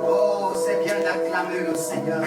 Oh, c'est bien d'acclamer le Seigneur.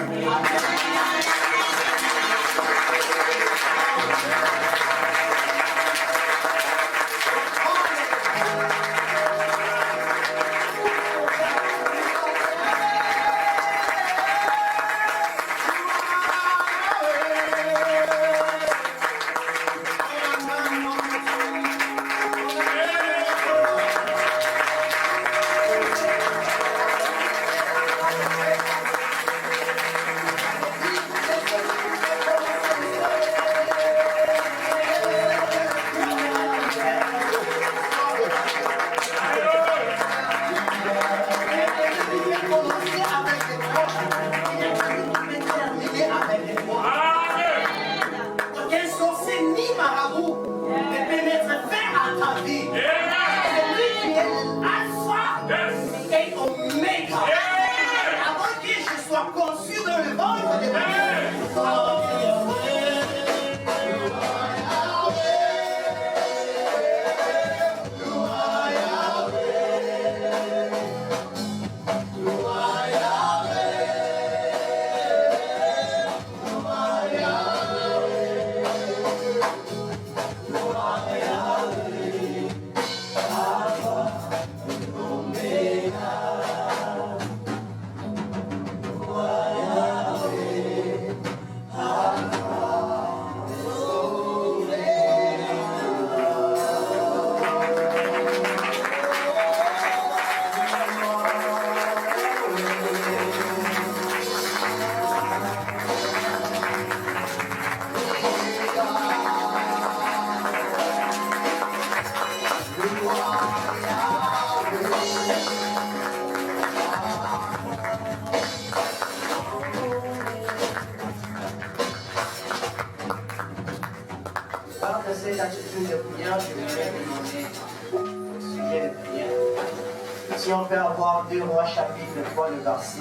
Si on peut avoir 2 Rois chapitre 3, le verset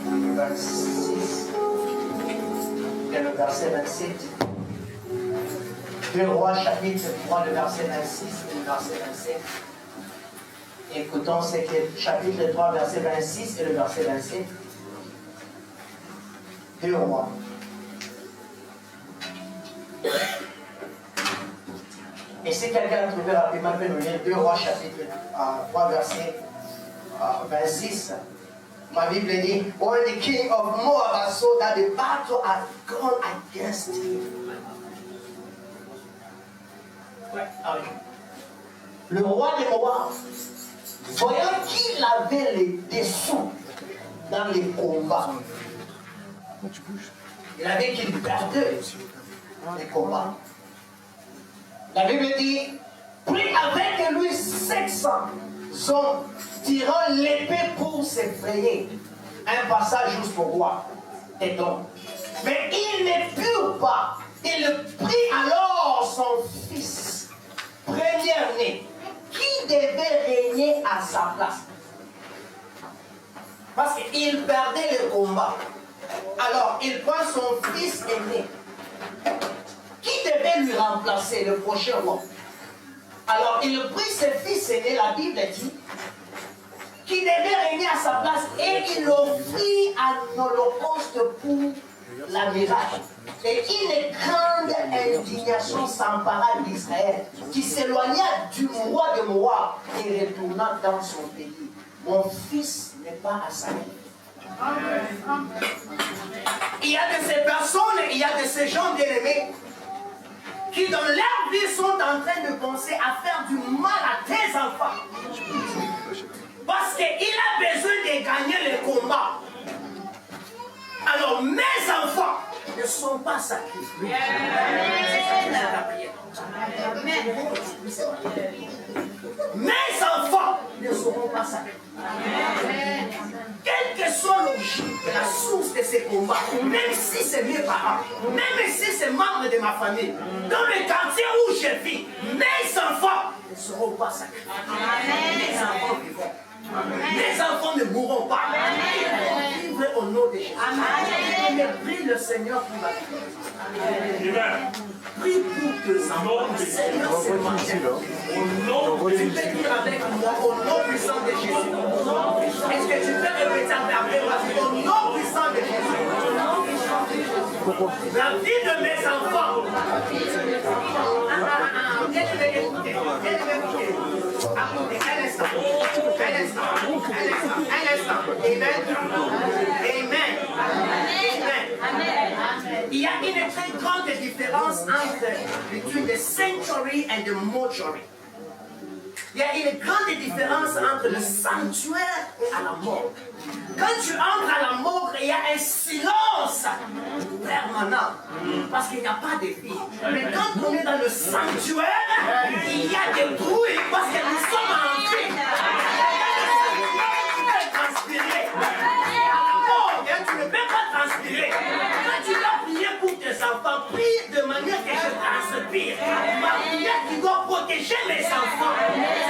26 et le verset 27. 2 Rois chapitre 3, le verset 26 et le verset 27. Écoutons ce que chapitre 3, verset 26 et le verset 27. 2 Rois. Et si quelqu'un a trouvé rapidement, peut nous lire 2 Rois chapitre 3, verset 26. Ma Bible dit, when the king of Moab saw that the battle had gone against him. Le roi de Moab, voyant qu'il avait les dessous dans les combats, il avait qu'il perdait les combats. La Bible dit, prit avec lui 700 hommes tirant l'épée pour s'effrayer. Un passage jusqu'au roi. Et donc, mais il ne put pas. Il prit alors son fils, premier-né, qui devait régner à sa place. Parce qu'il perdait le combat. Alors, il prend son fils aîné, qui devait lui remplacer, le prochain roi. Alors, il prit ses fils aînés, la Bible dit, qui devait régner à sa place, et il offrit un holocauste pour la miracle. Et une grande indignation s'empara d'Israël, qui s'éloigna du roi de Moab et retourna dans son pays. Mon fils n'est pas à sa vie. Il y a de ces personnes, il y a de ces gens bien-aimés, qui dans leur vie sont en train de penser à faire du mal à tes enfants. Parce qu'il a besoin de gagner le combat. Alors mes enfants ne sont pas sacrifiés. Mes enfants ne seront pas sacrifiés. Quelle que soit l'origine, la source de ces combats, même si c'est mes parents, même si c'est membre de ma famille, dans le quartier où je vis, mes enfants ne seront pas sacrifiés. Mes enfants vivront. Mes enfants ne mourront pas. Ils vont vivre vivre au nom de Jésus. Mais prie le Seigneur pour la vie. Prie pour que ça va. Seigneur, c'est ma vie. Tu peux dire avec moi au nom puissant de Jésus. Est-ce que tu peux répéter après moi au nom puissant de Jésus? La vie de mes enfants. Bien-aimé, écoutez. Un instant. Amen. Il y a une très grande différence entre the sanctuary and the mortuary. Il y a une grande différence entre le sanctuaire et à la morgue. Quand tu entres à la morgue, il y a un silence permanent parce qu'il n'y a pas de vie. Mais quand on est dans le sanctuaire, il y a des bruits parce que nous sommes en vie. Tu peux transpirer. À la morgue, tu ne peux pas transpirer. Quand tu dois prier pour tes enfants, prie de manière que je transpire. Ma prière qui doit protéger mes enfants.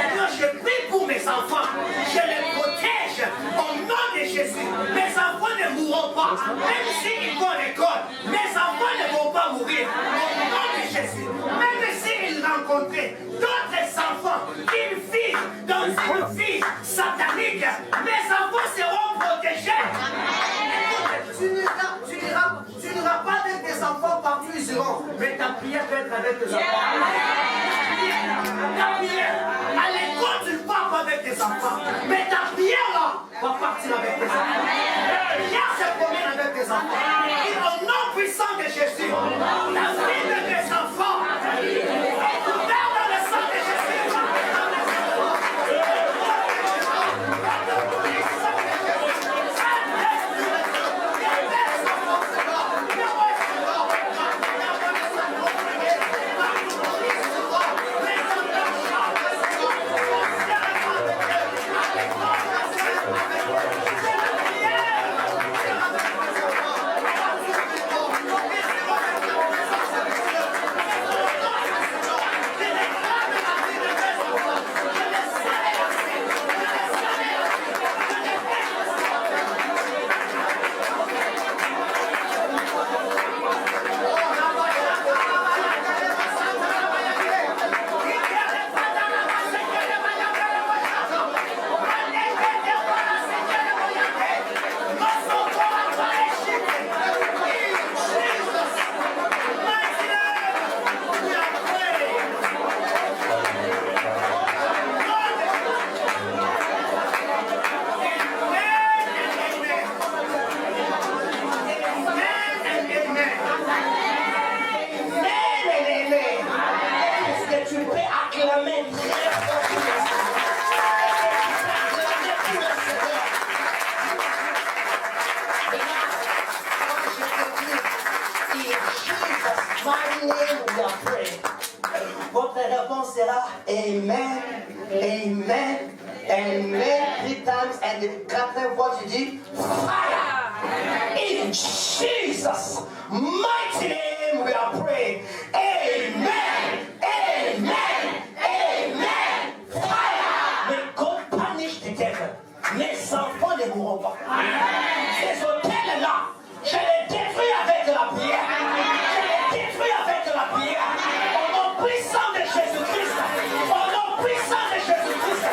Seigneur, je prie pour mes enfants. Je les protège au nom de Jésus. Mes enfants ne mourront pas. Même s'ils vont à l'école, mes enfants ne vont pas mourir. Au nom de Jésus. Même s'ils rencontraient d'autres enfants, une fille dans une fille satanique, mes enfants seront protégés. Tu n'iras pas avec tes enfants partout ils iront, mais ta prière peut être avec tes enfants. Ta prière, à l'école tu ne pars pas avec tes enfants, mais ta prière là va partir avec tes enfants. Viens se promener avec tes enfants. Et au nom puissant de Jésus, la vie de tes enfants est ouverte dans le sang de Jésus. Votre réponse sera Amen, Amen, Amen, 3 times, and the 4e fois tu dis Fire! In Jesus' mighty name we are praying. Amen, Amen, Amen, Fire! May God punish the devil. Mes enfants ne mourront pas. Ces hôtels-là, je les détruis avec la prière. Je les détruis avec la prière. Au nom puissant de Jésus-Christ. Au nom puissant de Jésus-Christ.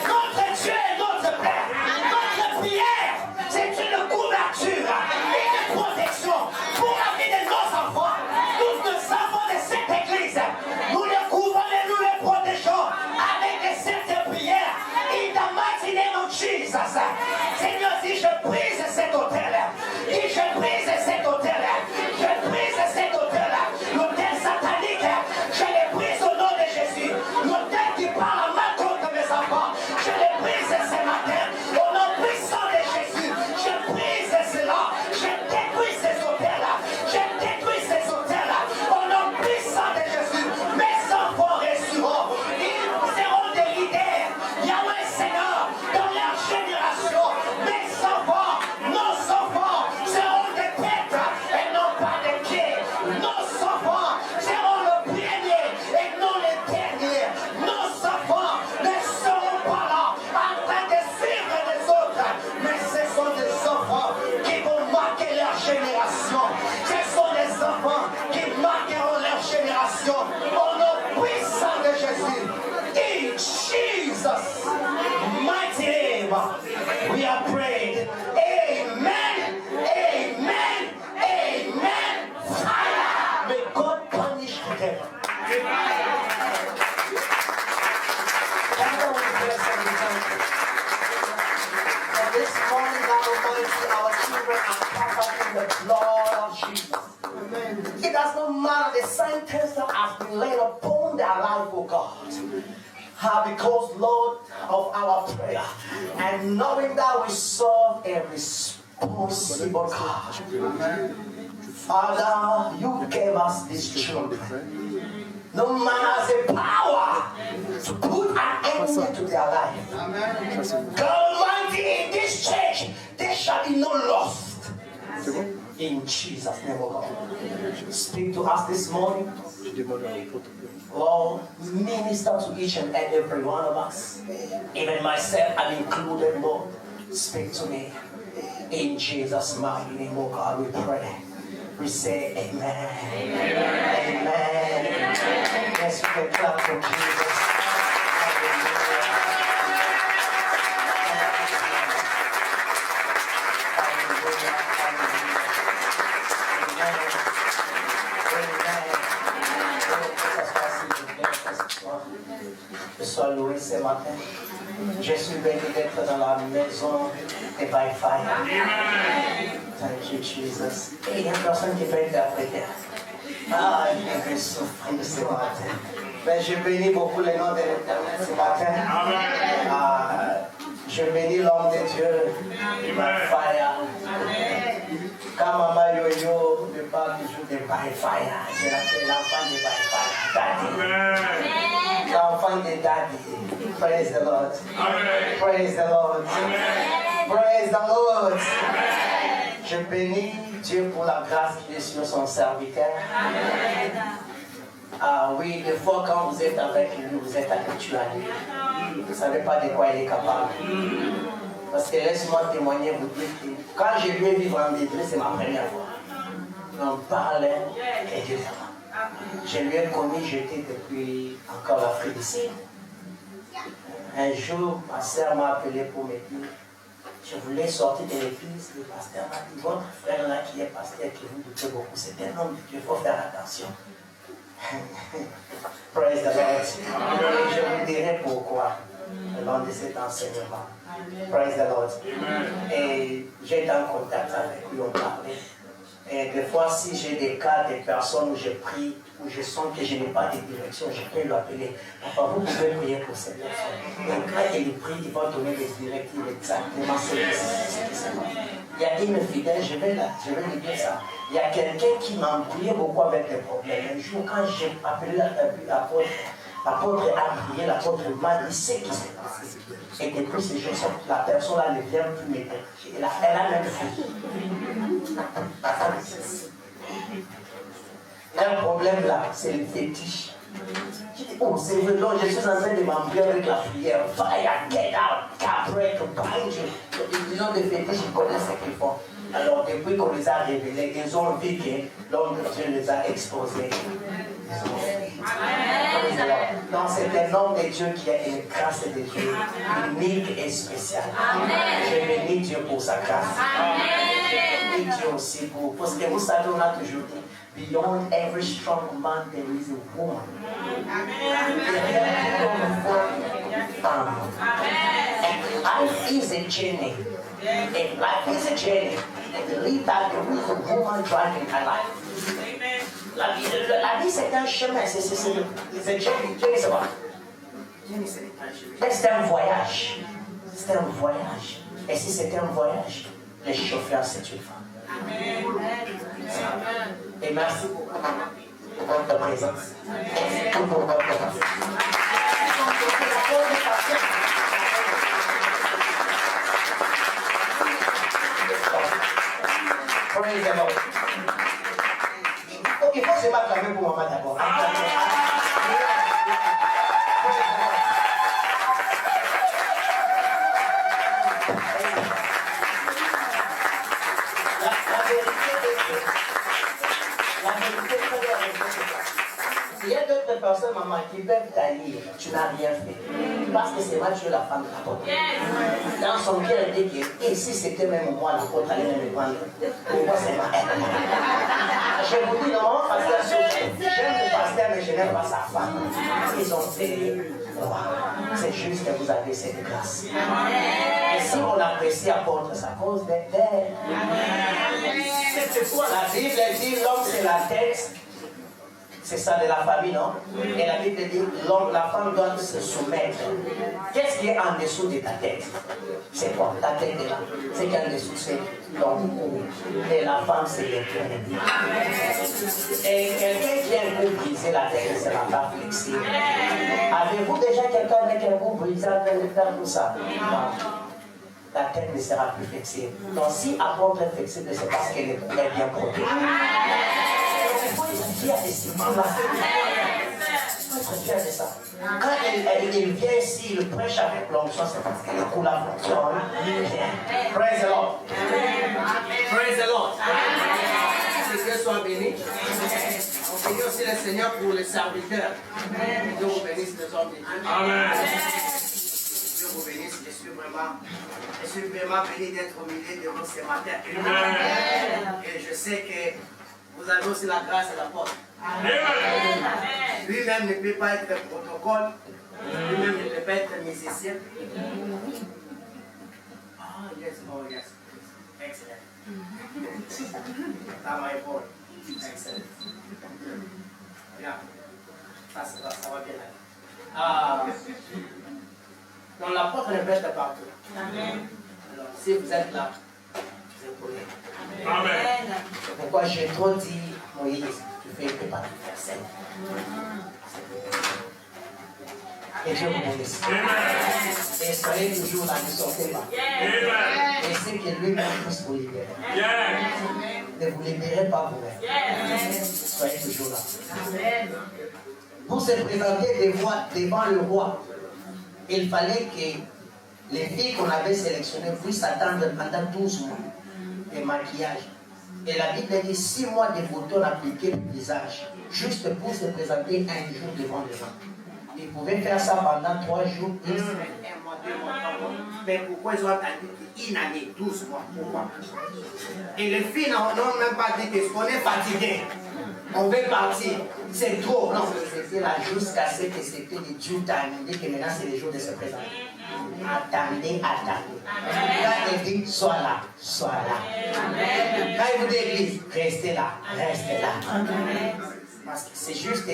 Notre Dieu est notre Père. Notre prière, c'est une couverture, une protection pour la vie de nos enfants. Tous nos enfants de cette église, nous les couvrons et nous les protégeons avec cette prière. In the mighty name of Jesus. Seigneur, si je brise cet hôtel, si je brise cet hôtel, je brise cet hôtel, l'hôtel satanique, je les brise au nom de Jésus. L'hôtel qui parle mal contre mes enfants, je anointing, our children are covered in the blood of Jesus. It does not matter the sentence that has been laid upon their life, oh God. Because, Lord, of our prayer and knowing that we serve a responsible God. Father, you gave us these children. No man has the power to put an end to their life. God Almighty, in this church, there shall be no loss. In Jesus' name, oh God. Speak to us this morning. Lord, minister to each and every one of us. Even myself, I'm included, Lord. Speak to me. In Jesus' mighty name, oh God, we pray. We say amen. Amen. Amen. Yes, we can clap for Jesus. Sois loué ce matin. Je suis béni d'être dans la maison des Wi-Fi. Thank you, Jesus. Et il y a une personne qui peut interpréter. Ah, je vais souffrir ce matin. Mais je bénis beaucoup le nom de l'Éternel ce matin. Je bénis l'homme de Dieu, Wi-Fi. Quand Maman Yo-Yo me parle toujours de Wi-Fi, je l'appelle l'enfant de Wi-Fi. Daddy. L'enfant de Daddy. Praise the Lord. Amen. Praise the Lord. Amen. Praise the Lord. Amen. Je bénis Dieu pour la grâce qui est sur son serviteur. Amen. Oui, des fois quand vous êtes avec lui, vous êtes habitué à lui. Vous ne savez pas de quoi il est capable. Parce que laisse-moi témoigner, vous dire que quand j'ai vu vivre en détresse, c'est ma première fois. On parlait et Dieu. Je lui ai connu, j'étais depuis encore l'Afrique du Sud. Un jour, ma soeur m'a appelé pour me dire, je voulais sortir de l'église, le pasteur m'a dit, votre frère là qui est pasteur, qui vous doutez beaucoup, c'est un homme de Dieu, il faut faire attention. Praise the Lord. Et je vous dirai pourquoi, le long de cet enseignement. Praise the Lord. Et j'ai été en contact avec lui, on parlait. Et des fois, si j'ai des cas de personnes où je prie, où je sens que je n'ai pas de direction, je peux lui appeler. Enfin, vous pouvez prier pour cette personne. Donc, quand il prie, il va donner des directives exactement ce qui se passe. Il y a une fidèle, je vais lui dire ça. Il y a quelqu'un qui m'a embrouillé beaucoup avec des problèmes. Un jour, quand j'ai appelé l'apôtre a prié, l'apôtre m'a dit ce qui s'est passé. Et depuis ce jour, la personne là ne vient plus m'aider. Elle a même fui. Il y a un problème là, c'est le fétiche. Je dis, oh, c'est vrai, donc je suis en train de m'embrouiller avec la prière. Fire, get out, cabrette, bind you. Ils ont des fétiches, ils connaissent ce qu'ils font. Alors, depuis qu'on les a révélés, ils ont vu que l'homme de Dieu les a exposés. Donc, c'est un homme de Dieu qui a une grâce de Dieu unique et spéciale. Je bénis Dieu pour sa grâce. Je bénis Dieu aussi pour. Parce que vous savez, on a toujours dit, beyond every strong man, there is a woman. Life is a journey. If life is a journey, I believe that there is a woman driving her life. La vie c'est un chemin, c'est un voyage. C'est un voyage. Et si c'est un voyage, le chauffeur c'est une femme. Amen. Et merci pour votre présence. Pour votre présence. Praise the Lord. Il faut se m'acclamer pour maman d'abord. Il y a d'autres personnes, maman, qui peuvent tailler. Tu n'as rien fait. Parce que c'est moi, tu es la femme de l'apôtre. Dans son cœur, il dit que, et si c'était même moi, l'apôtre allait me prendre. Pour moi, c'est ma haine. Je vous dis non, pasteur, j'aime le pasteur, mais je n'aime pas sa femme. Ils ont fait. C'est juste que vous avez cette grâce. Et si on apprécie apôtre, c'est à cause d'elle. La Bible dit l'homme c'est la tête. C'est ça de la famille, non? Et la Bible dit l'homme, la femme doit se soumettre. Qu'est-ce qui est en dessous de ta tête? C'est quoi? Ta tête est là. C'est qu'en dessous, c'est ton cou. Et la femme, c'est l'éternel. Et quelqu'un qui a un cou brisé, la tête ne sera pas flexible. Avez-vous déjà quelqu'un avec un cou brisé en train de faire tout ça? Non. La tête ne sera plus flexible. Donc si apôtre est flexible, c'est parce qu'elle est bien protégée. Il faut être fier de ces moments-là. Il faut être fier de ça. Quand il vient ici, il prêche avec l'onction, c'est parce que le coup là fonctionne. Praise the Lord. Praise the Lord. Que Dieu soit béni. On bénit aussi le Seigneur pour les serviteurs. Dieu vous bénisse les hommes de Dieu. Amen. Dieu vous bénisse. Je suis vraiment béni d'être au milieu de vous ce matin. Amen. Et je sais que vous avez aussi la grâce et la force. Lui-même ne peut pas être protocole. Lui-même ne peut pas être musicien. Oh yes. Excellent. That's my boy. Excellent. Yeah. Ça va bien aller. Donc l'apôtre ne prêche partout. Amen. Alors, si vous êtes là, vous êtes pour lui. Amen. C'est pourquoi j'ai trop dit, Moïse, tu fais que par l'universel. Et Dieu vous bénisse. Et soyez toujours là, ne sortez pas. Et c'est que lui-même puisse vous libérer. Ne vous libérez pas vous-même. Soyez toujours là. Pour se présenter devant le roi, il fallait que les filles qu'on avait sélectionnées puissent attendre pendant 12 mois de maquillage. Et la Bible dit 6 mois de boutons appliqués au visage, juste pour se présenter un jour devant les gens. Ils pouvaient faire ça pendant 3 jours, 1 semaine, 1 mois, 2 mois, 3 mois. Mais pourquoi ils ont attendu une année, 12 mois? Pourquoi? Et les filles n'ont même pas dit qu'on est fatigué. On veut partir. C'est trop. Non, c'était là jusqu'à ce que c'était le due time. On dit que maintenant c'est le jour de se présenter. Attendez. Quand il dit sois là. Quand il vous dit église, restez là. Parce que c'est juste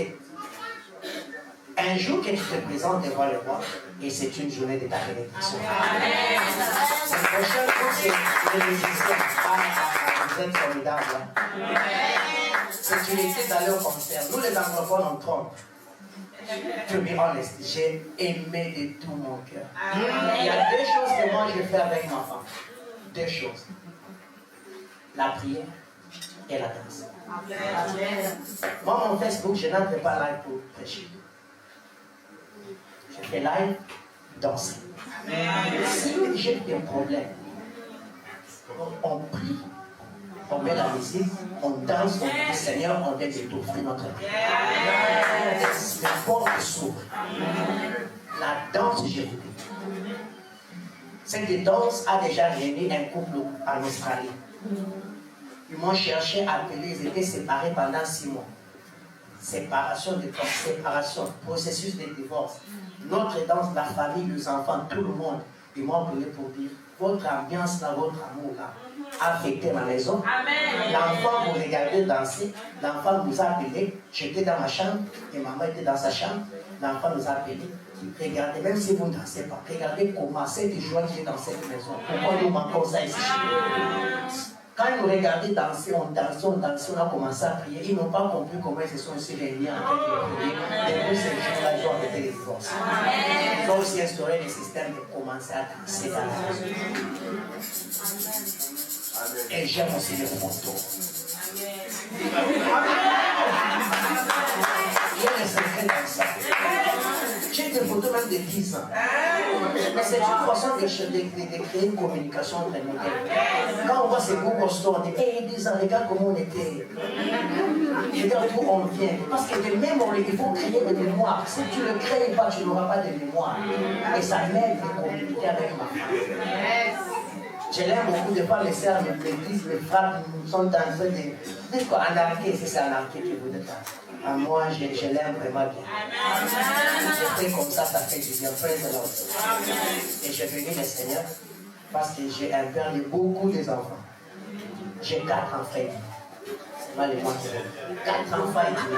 un jour que tu te présentes devant le roi et c'est une journée de ta bénédiction. Le prochain jour, c'est les musiciens. Vous êtes formidables. C'est une idée d'aller au concert. Nous les anglophones, on trompe. To be honest, j'ai aimé de tout mon cœur. Il y a 2 choses que moi je fais avec ma femme. 2 choses. La prière et la danse. Moi, mon Facebook, je n'entre pas live pour prêcher. Je fais live, danser. Si j'ai des problèmes, on prie. On met la musique, on danse, on dit Seigneur, on vient de t'offrir notre vie. Les portes s'ouvrent. La danse, je vous dis. Cette danse a déjà réuni un couple en Australie. Ils m'ont cherché, appelé, ils étaient séparés pendant 6 mois. Séparation de corps, séparation, processus de divorce. Notre danse, la famille, les enfants, tout le monde, ils m'ont appelé pour dire votre ambiance là, votre amour là, a affecté ma maison. L'enfant vous regardez danser, l'enfant nous a appelé, j'étais dans ma chambre et maman était dans sa chambre, l'enfant nous a appelé. Regardez, même si vous ne dansez pas, regardez comment cette joie qui est dans cette maison. Pourquoi nous manquons ça ici? Quand ils nous regardaient danser, on a commencé à prier. Ils n'ont pas compris comment ils se sont aussi réunis en train de prier. Depuis ce jour-là, ils ont arrêté les divorces. Ils ont aussi instauré le système de commencer à danser dans la maison. Et j'aime aussi les photos. Il y a des secrets dans ça. J'ai des photos même de 10 ans. Mais c'est une façon de créer une communication entre nous. Quand on voit ces beaux costauds, on dit hey, 10 ans, regarde comment on était. Regarde où on vient. Parce que des mémoires, il faut créer des mémoires. Si tu ne le crées pas, tu n'auras pas de mémoire. Et ça m'aide de communiquer avec ma femme. Je l'aime beaucoup, des fois les sœurs me disent, les frères sont en train de dire quoi, anarquer, c'est anarquer que vous êtes. Moi, je l'aime vraiment bien. Je fais comme ça fait du bien. Praise the Lord. Et je bénis le Seigneur parce que j'ai perdu beaucoup des enfants. J'ai 4 enfants. C'est mal les mots. 4 enfants et demi.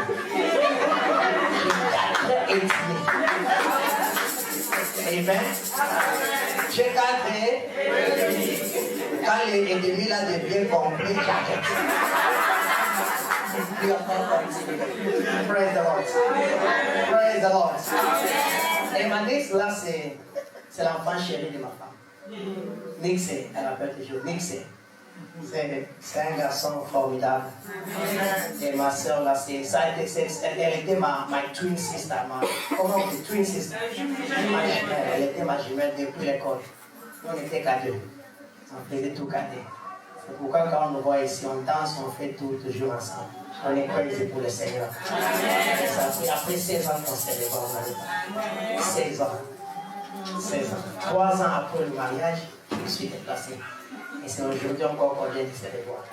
J'ai 4 et demi. Amen. J'ai 4 et demi. Quand les ennemis là deviennent compris, j'arrête. Praise the Lord. Praise the Lord. Et ma nièce là, c'est l'enfant chéri de ma femme. Nixé, elle appelle toujours Nixé. C'est un garçon formidable. Et ma soeur là, elle était ma twin sister. Comment on dit twin sister? Ma jumelle, elle était ma jumelle depuis l'école. On était qu'à 2. On faisait tout qu'à 2. C'est pourquoi quand on nous voit ici, on danse, on fait tout toujours ensemble. On est crazy pour le Seigneur. Après 16 ans qu'on s'est levé, on n'avait pas. 16 ans. 16 ans. 3 ans après le mariage, je suis déplacé. Et c'est aujourd'hui encore qu'on vient de se revoir.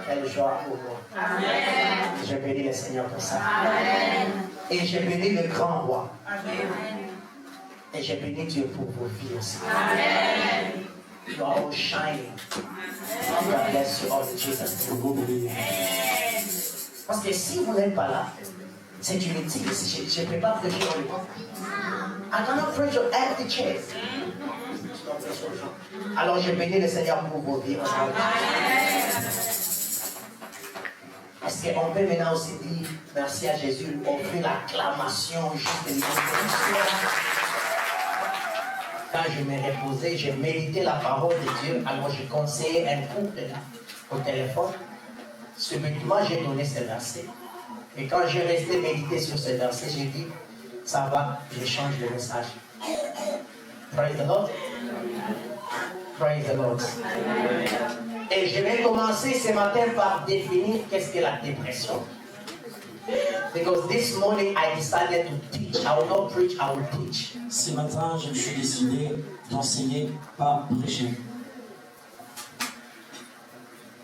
Quelle joie pour moi. Je bénis le Seigneur pour ça. Et je bénis le grand roi. Et je bénis Dieu pour vos vies aussi. You are all shining. God bless you all in Jesus' name. Parce que si vous n'êtes pas là, c'est une éthique. Je ne peux pas prêcher dans le monde. I cannot preach on empty chairs. Alors je bénis le Seigneur pour vos vies. Est-ce qu'on peut maintenant aussi dire merci à Jésus, offrir l'acclamation juste de l'histoire? Quand je me reposais, j'ai médité la parole de Dieu, alors je conseillais un couple là, au téléphone. Subitement, j'ai donné ce verset. Et quand j'ai resté méditer sur ce verset, j'ai dit, ça va, je change le message. Praise the Lord. Praise the Lord. Et je vais commencer ce matin par définir qu'est-ce que la dépression. Because this morning I decided to teach. I will not preach, I will teach. Ce matin, je me suis décidé d'enseigner, pas prêcher.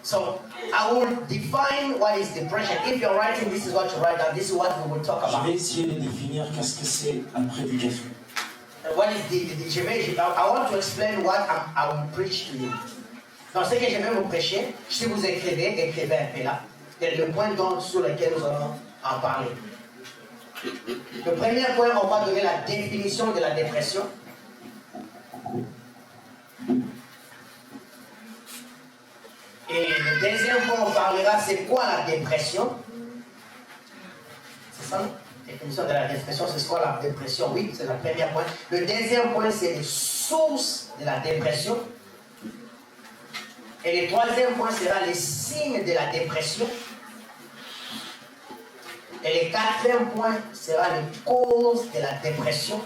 So I will define what is depression. If you're writing, this is what you write down. This is what we will talk Je about. vais essayer de définir qu'est-ce que c'est la prédication. What is I want to explain what I will preach to you. Donc ce que je vais vous prêcher, si vous écrivez un peu là. C'est le point sur lequel nous allons en parler. Le premier point, on va donner la définition de la dépression. Et le deuxième point, on parlera, c'est quoi la dépression? C'est ça, non? La définition de la dépression, c'est quoi la dépression? Oui, c'est le premier point. Le deuxième point, c'est les sources de la dépression. Et le troisième point sera les signes de la dépression. Et le quatrième point sera les causes de la dépression.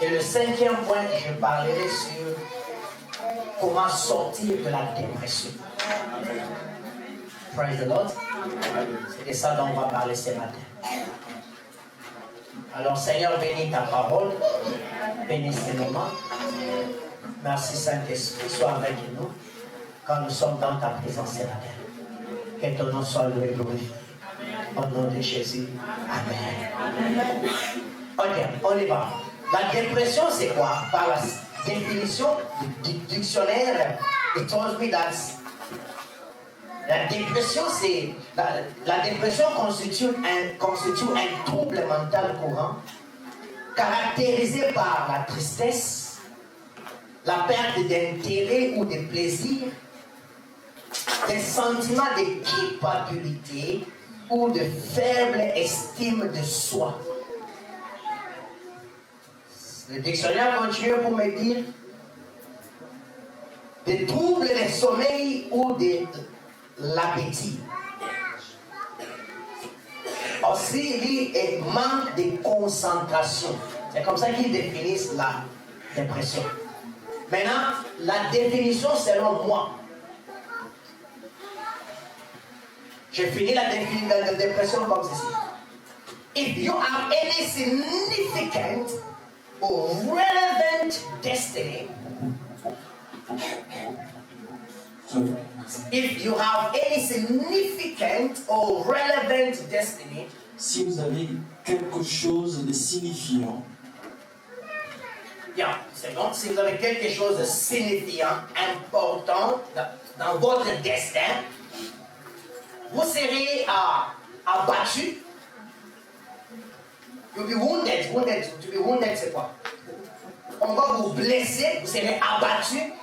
Et le cinquième point, je parlerai sur comment sortir de la dépression. Praise the Lord. C'est de ça dont on va parler ce matin. Alors Seigneur, bénis ta parole. Bénis ce moment. Merci Saint-Esprit, sois avec nous quand nous sommes dans ta présence ce matin. Que ton nom soit loué et glorifié. Au nom de Jésus. Amen. Ok, on y va. La dépression, c'est quoi? Par la définition du dictionnaire, it tells me that la dépression, c'est la dépression constitue un trouble mental courant caractérisé par la tristesse, la perte d'intérêt ou de plaisir, des sentiments de culpabilité ou de faible estime de soi. Le dictionnaire continue pour me dire des troubles de sommeil ou de l'appétit. Aussi, il y a un manque de concentration. C'est comme ça qu'ils définissent la dépression. Maintenant, la définition selon moi. J'ai fini la dépression comme ceci. If you have any significant or relevant destiny So, if you have any significant or relevant destiny, si vous avez quelque chose de signifiant, bien, c'est bon. Si vous avez quelque chose de signifiant, important dans votre destin, vous serez abattu. You'll be wounded. To be wounded, c'est quoi? On va vous blesser, vous serez abattu,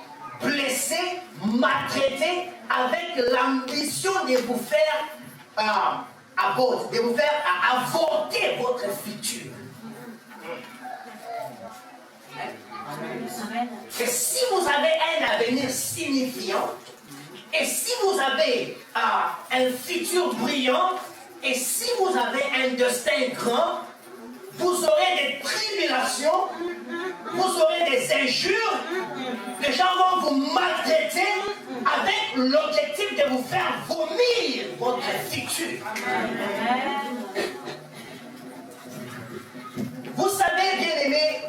blessé, maltraité, avec l'ambition de vous faire de vous faire avorter votre futur. Et si vous avez un avenir signifiant, et si vous avez un futur brillant, et si vous avez un destin grand, vous aurez des tribulations, vous aurez des injures, les gens vont vous maltraiter avec l'objectif de vous faire vomir votre futur. Vous savez, bien aimé,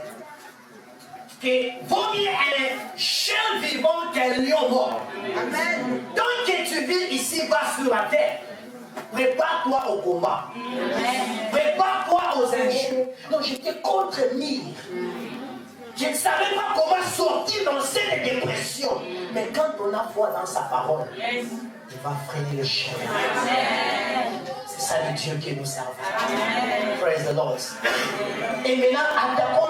que vomir un chien vivant qu'un lion mort. Tant que tu vis ici-bas sur la terre, prépare-toi au combat. Prépare-toi aux injures. Non, j'étais contre Mire. Je ne savais pas comment sortir dans cette dépression. Mais quand on a foi dans sa parole, il va freiner le chien. C'est ça le Dieu que nous servons. Praise the Lord. Et maintenant, attaquons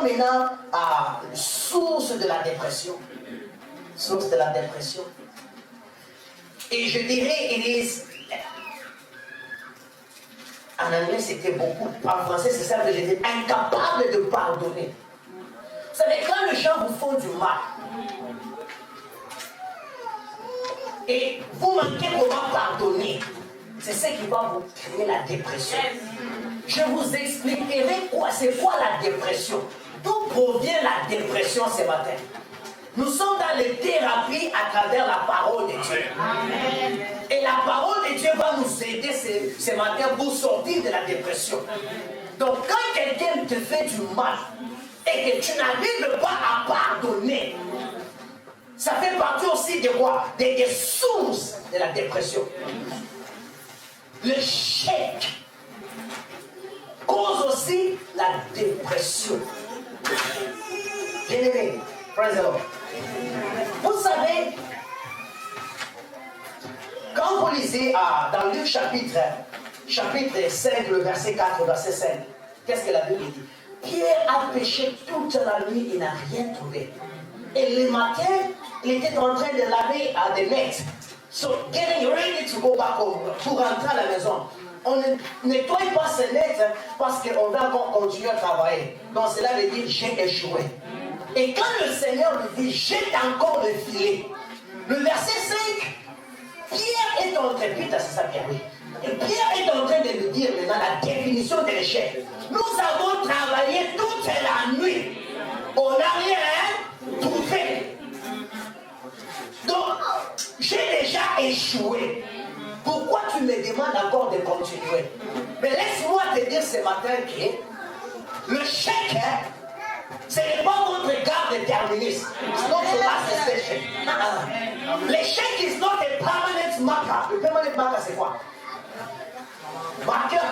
à la source de la dépression. Source de la dépression. Et je dirais, it is. En anglais, c'était beaucoup. En français, c'est ça que je dis. Incapable de pardonner. Vous savez, quand les gens vous font du mal, et vous manquez comment pardonner, c'est ce qui va vous créer la dépression. Je vous expliquerai c'est quoi la dépression. D'où provient la dépression ce matin? Nous sommes dans les thérapies à travers la parole de Dieu. Amen. Et la parole de Dieu va nous aider ce matin pour sortir de la dépression. Donc quand quelqu'un te fait du mal et que tu n'arrives pas à pardonner, ça fait partie aussi de quoi? Des sources de la dépression. Le chèque cause aussi la dépression. Bien-aimé, praise the Lord. Vous savez, quand vous lisez dans Luc chapitre 5, le verset 4, verset 5, qu'est-ce que la Bible dit? Pierre a péché toute la nuit, il n'a rien trouvé. Et le matin, il était en train de laver des nets. So, getting ready to go back home, pour rentrer à la maison. On ne nettoie pas ces nets parce qu'on va continuer à travailler. Donc cela veut dire j'ai échoué. Et quand le Seigneur lui dit jette encore le filet, le verset 5, Pierre est en train, putain c'est ça Pierre, oui. Et Pierre est en train de lui dire maintenant la définition de l'échec. Nous avons travaillé toute la nuit. On n'a rien trouvé. Donc, j'ai déjà échoué. Pourquoi tu me demandes encore de continuer? Mais laisse-moi te dire ce matin que le chèque, ce n'est pas votre garde terminus. It's not your last station. L'échec is not a permanent marker. Le permanent marker, c'est quoi? Marqueur.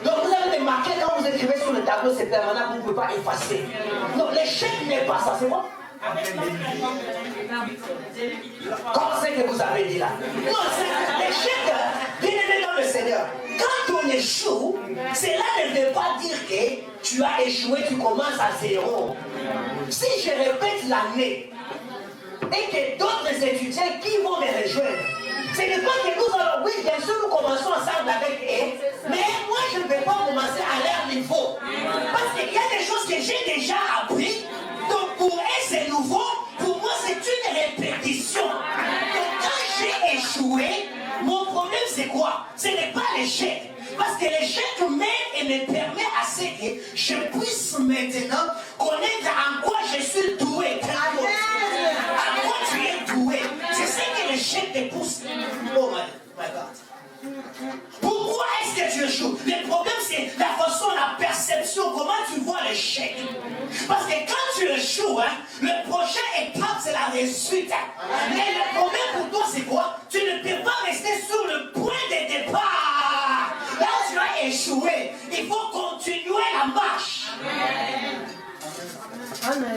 Donc vous avez des marqueurs quand vous écrivez sur le tableau, c'est permanent, vous ne pouvez pas effacer. Non, l'échec n'est pas ça, c'est quoi? Comme ce que vous avez dit là. Non, l'échec, bien aimé dans le Seigneur. Quand on échoue, cela ne veut pas dire que tu as échoué, tu commences à zéro. Si je répète l'année et que d'autres étudiants qui vont me rejoindre, ce n'est pas que nous allons, oui, bien sûr, nous commençons ensemble avec eux, mais moi, je ne vais pas commencer à leur niveau. Parce qu'il y a des choses que j'ai déjà appris, donc pour eux, c'est nouveau, pour moi, c'est une répétition. Donc quand j'ai échoué, mon problème, c'est quoi? Ce n'est pas l'échec. Parce que l'échec m'aide et me permet à ce que je puisse maintenant connaître en quoi je suis doué. En quoi tu es doué. C'est ce que l'échec te pousse. Oh my God. Pourquoi est-ce que tu échoues? Le problème, c'est la façon, la perception, comment tu vois l'échec. Parce que quand tu échoues, hein, le prochain étape, c'est la réussite. Mais le problème pour toi, c'est quoi? Tu ne peux pas rester sur le point de départ. Là où tu as échoué, il faut continuer la marche.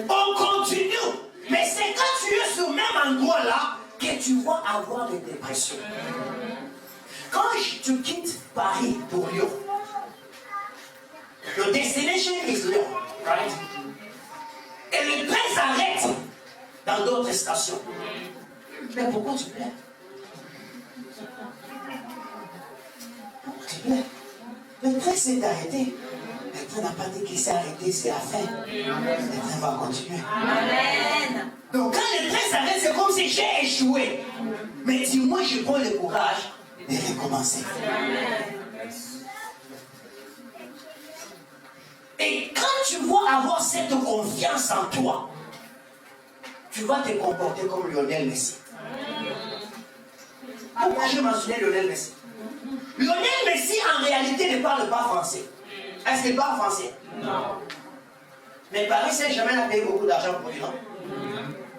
On continue. Mais c'est quand tu es sur le même endroit là que tu vas avoir des dépressions. Quand tu quittes Paris pour Lyon, le destination is Lyon, right? Et le train s'arrête dans d'autres stations. Mais pourquoi tu plais? Pourquoi tu plais? Le train s'est arrêté. Le train n'a pas dit qu'il s'est arrêté, c'est la fin. Le train va continuer. Amen. Donc quand le train s'arrête, c'est comme si j'ai échoué. Mais dis-moi, je prends le courage de recommencer. Et quand tu vas avoir cette confiance en toi, tu vas te comporter comme Lionel Messi. Pourquoi je mentionnais Lionel Messi? Lionel Messi, en réalité, ne parle pas français. Est-ce qu'il parle français? Non. Mais Paris Saint-Germain a payé beaucoup d'argent pour lui, non?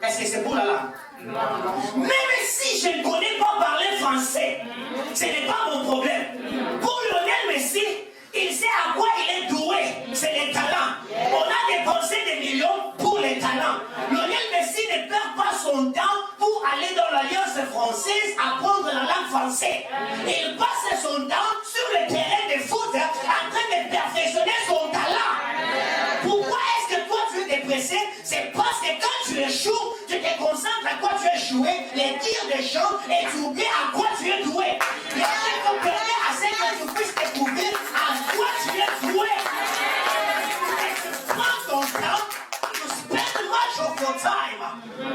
Est-ce que c'est pour la langue? Non. Même si je ne connais pas parler français, ce n'est pas mon problème. Pour Lionel Messi, il sait à quoi il est doué. C'est les talents. On a dépensé des millions pour les talents. Lionel Messi ne perd pas son temps pour aller dans l'Alliance française apprendre la langue française. Il passe son temps sur le terrain de foot en train de perfectionner son talent. Pourquoi est-ce que toi tu es dépressé? C'est parce que quand tu échoues, tu te concentres à quoi tu as échoué, les tirs de champ, et tu oublies à quoi tu es doué. Les chefs permet à ce que tu puisses découvrir à quoi tu es doué. Et tu prends ton temps, tu spend much of your time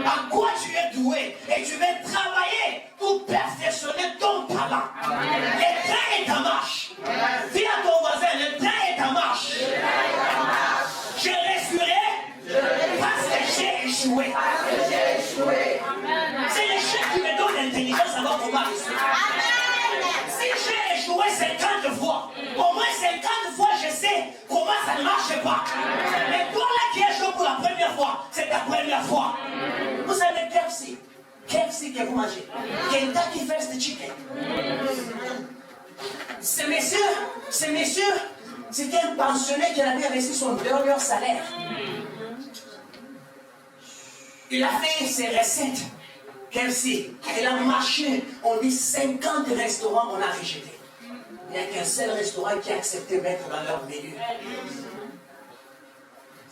à quoi tu es doué, et tu vas travailler pour perfectionner ton talent. Le train est en marche. Dis à ton voisin, le train est en marche. Je réussirai parce que j'ai échoué. C'est l'échec qui me donne l'intelligence à voir comment réussir. Si j'ai échoué 50 fois, au moins 50 fois je sais comment ça ne marche pas. Mais toi là qui échoue pour la première fois, c'est ta première fois. Vous savez KFC que vous mangez. Kentucky Fried Chicken. Ce monsieur, c'était un pensionnaire qui avait reçu son dernier salaire. Il a fait ses recettes. KFC. Il a marché. On dit 50 restaurants, on a rejeté. Il n'y a qu'un seul restaurant qui a accepté de mettre dans leur menu.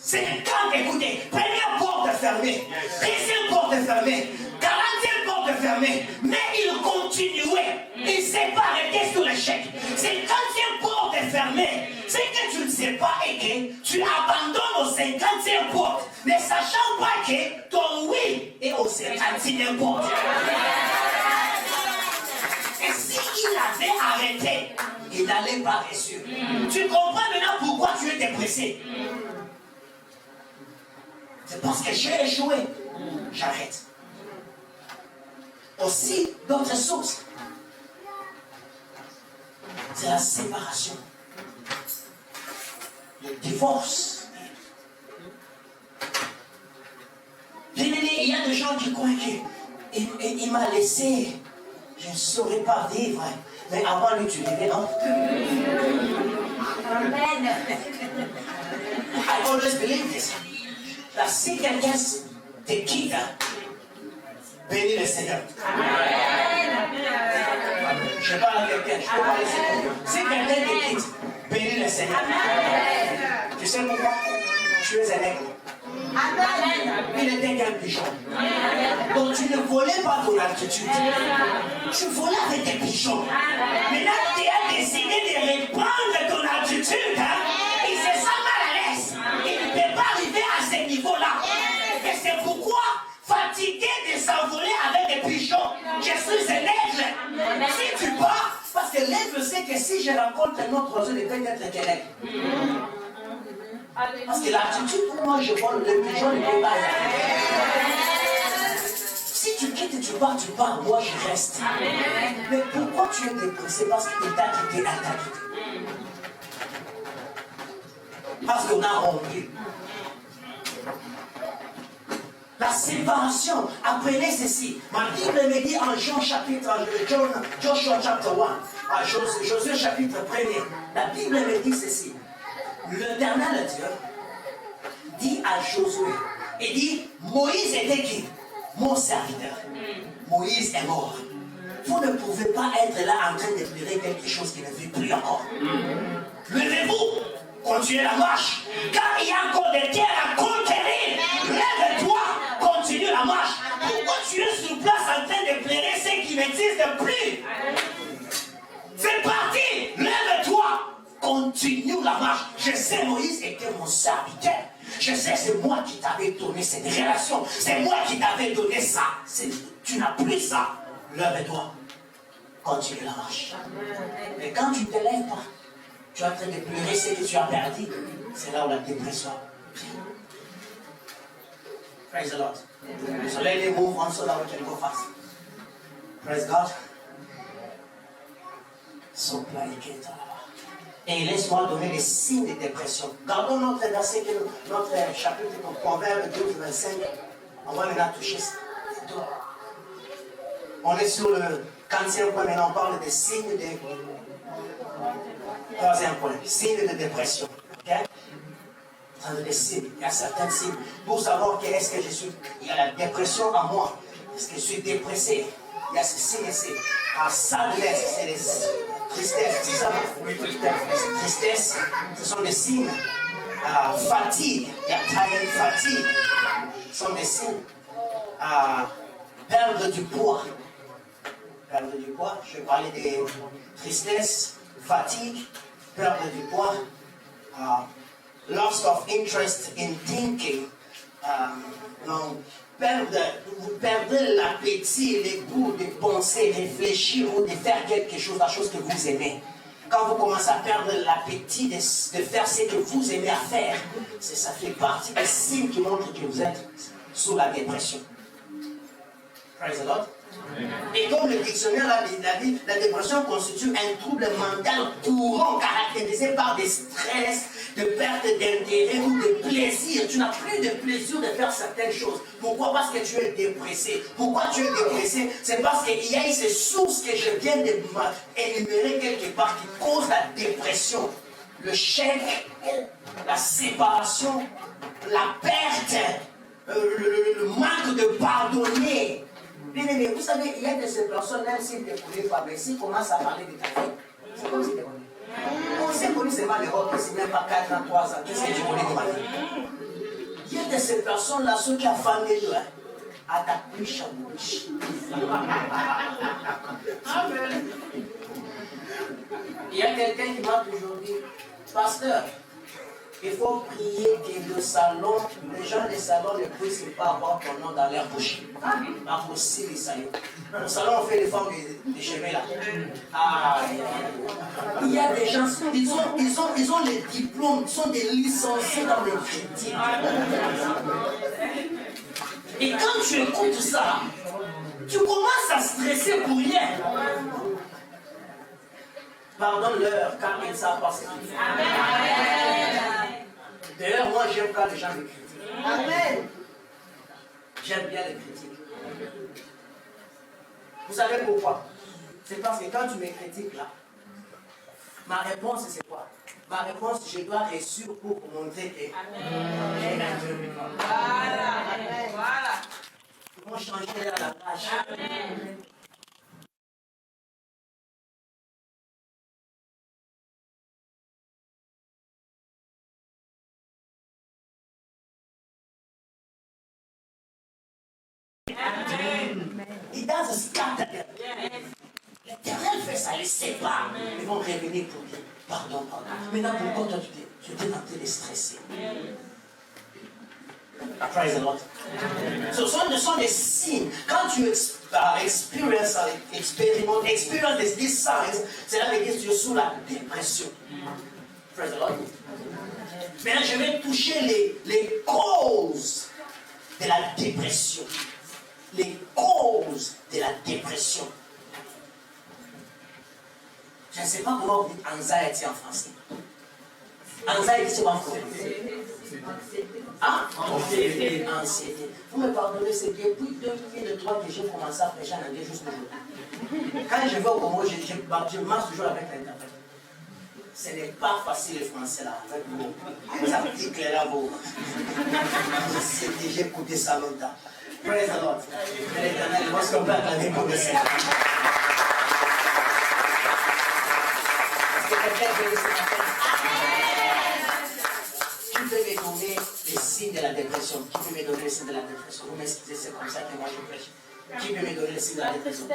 50, écoutez, première porte fermée, deuxième porte fermée, 40e porte fermée, mais il continuait. Il ne s'est pas arrêté sur l'échec. 50e porte fermée. Ce que tu ne sais pas est que tu abandonnes aux 50e porte, ne sachant pas que ton oui est aux 50e porte. Et s'il avait arrêté, il n'allait pas réussir. Tu comprends maintenant pourquoi tu es dépressé? C'est parce que j'ai échoué. J'arrête. Aussi, d'autres sources. C'est la séparation. Le divorce. Il y a des gens qui croient qu'il m'a laissé. Je ne saurais pas vivre. Mais avant lui, tu vivais, non? Amen. I always believe this. Là, si quelqu'un te quitte, bénis le Seigneur. Je parle à quelqu'un, je peux parler à quelqu'un. Si quelqu'un te quitte, bénis le Seigneur. Tu sais pourquoi? Tu es un aigle. Il était qu'un pigeon. Donc tu ne volais pas ton altitude. Tu volais avec des pigeons. Maintenant, tu as décidé de reprendre ton altitude. Il se sent mal à l'aise. Il ne peut pas arriver à ce niveau-là. Et c'est pourquoi, fatigué de s'envoler avec des pigeons, je suis un aigle. Si tu pars, parce que l'aigle sait que si je rencontre un autre oiseau, il peut être quel aigle. Parce que l'attitude, pour moi, je vois le pigeon, il ne peut pas être. Si tu quittes, tu pars, moi je reste. Mais pourquoi tu es dépressé? Parce qu'il t'a quitté, elle t'a quitté. Parce qu'on a rompu. La séparation, apprenez ceci. Ma Bible me dit en Joshua chapter 1, Josué chapitre 1er, la Bible me dit ceci. L'Éternel Dieu dit à Josué, il dit, Moïse était qui? Mon serviteur. Moïse est mort. Vous ne pouvez pas être là en train de pleurer quelque chose qui ne vit plus encore. Levez-vous, continuez la marche, car il y a encore des terres à conquérir. Lève-toi, continue la marche. Pourquoi tu es sur place en train de pleurer ce qui n'existe plus? C'est parti, lève-toi, continue la marche. Je sais, Moïse était mon serviteur. Je sais, c'est moi qui t'avais donné cette relation. C'est moi qui t'avais donné ça. Tu n'as plus ça. Lève-toi. Continue la marche. Mais quand tu ne te lèves pas, tu es en train de pleurer ce que tu as perdu. C'est là où la dépression vient. Praise the Lord. So let me move on so that we can go fast. Praise God. Et laisse-moi donner des signes de dépression. Gardons notre verset, notre chapitre, notre Proverbe 12, 25. On va maintenant toucher ça. On est sur le 40e point, maintenant on parle des signes de... Troisième point, signes de dépression. Okay? Des signes, il y a certains signes. Pour savoir qu'est-ce que je suis, il y a la dépression en moi. Est-ce que je suis dépressé? Il y a ce signe ici. En sadness, c'est des tristesse, c'est ça? Oui, tristesse, ce sont des signes. Fatigue, il y a tired, fatigue. Ce sont des signes. Perdre du poids. Perdre du poids, je parlais de tristesse, fatigue, perdre du poids. Loss of interest in thinking. Vous perdez l'appétit, le goût de penser, réfléchir ou de faire quelque chose, la chose que vous aimez. Quand vous commencez à perdre l'appétit de faire ce que vous aimez à faire, ça fait partie des signes qui montrent que vous êtes sous la dépression. Praise the Lord. Et comme le dictionnaire l'a dit, la dépression constitue un trouble mental courant caractérisé par des stress, de perte d'intérêt ou de plaisir. Tu n'as plus de plaisir de faire certaines choses. Pourquoi? Parce que tu es dépressé. Pourquoi tu es dépressé? C'est parce qu'il y a ces sources que je viens d'énumérer quelque part qui causent la dépression. Le chèque, la séparation, la perte, le manque de pardonner. Bien aimé, vous savez, il y a de ces personnes, même s'ils ne te connaissent pas, mais s'ils commencent à parler de ta vie, c'est comme si tu te connais. On s'est connu seulement l'Europe, c'est même pas 4 ans, 3 ans, qu'est-ce que tu connais de ma vie? Il y a de ces personnes-là, ceux qui ont famille, à ta bouche à bouche. Amen. Il y a quelqu'un qui m'a toujours dit, pasteur, il faut prier que le salon, les gens des salons ne puissent pas avoir ton nom dans leur bouche. Pas possible, ça y est. Au salon, on fait les formes de cheveux là. Il y a des gens, ils ont les diplômes, ils sont des licenciés dans le critique. Et quand tu écoutes ça, tu commences à stresser pour rien. Pardonne-leur car ils savent pas ce qu'ils font. D'ailleurs, moi j'aime quand les gens me critiquent. Amen. J'aime bien les critiques. Vous savez pourquoi? C'est parce que quand tu me critiques là, ma réponse c'est quoi? Ma réponse, je dois réussir pour montrer que. Amen. Voilà. Amen. Voilà. Ils vont changer la page. Amen. It doesn't stop there. L'Éternel fait ça, il sépare. Ils vont revenir pour dire pardon. Maintenant, pourquoi toi tu t'es en train de stresser? Praise the Lord. Ce sont des signes. Quand tu experience these signs, c'est là que tu es sous la dépression. Praise the Lord. Maintenant, je vais toucher les causes de la dépression. Les causes de la dépression. Je ne sais pas comment on dit anxiety en français. Anxiety, c'est quoi? Hein? Anxiété. Vous me pardonnez, c'est depuis 2003 que j'ai commencé à prêcher en anglais juste aujourd'hui. Quand je vais au Congo, je marche toujours avec l'interprète. Ce n'est pas facile le français là, avec vous. Vous articles là, vous. J'ai écouté ça longtemps. Praise the Lord. Que l'Éternel, moi, ce qu'on peut acclamer pour le Seigneur. Est-ce que quelqu'un peut laisser ma tête? Qui peut me donner les signes de la dépression? Qui peut me donner les signes de la dépression? Vous m'excusez, c'est comme ça que moi je prêche. Qui peut me donner les signes de la dépression?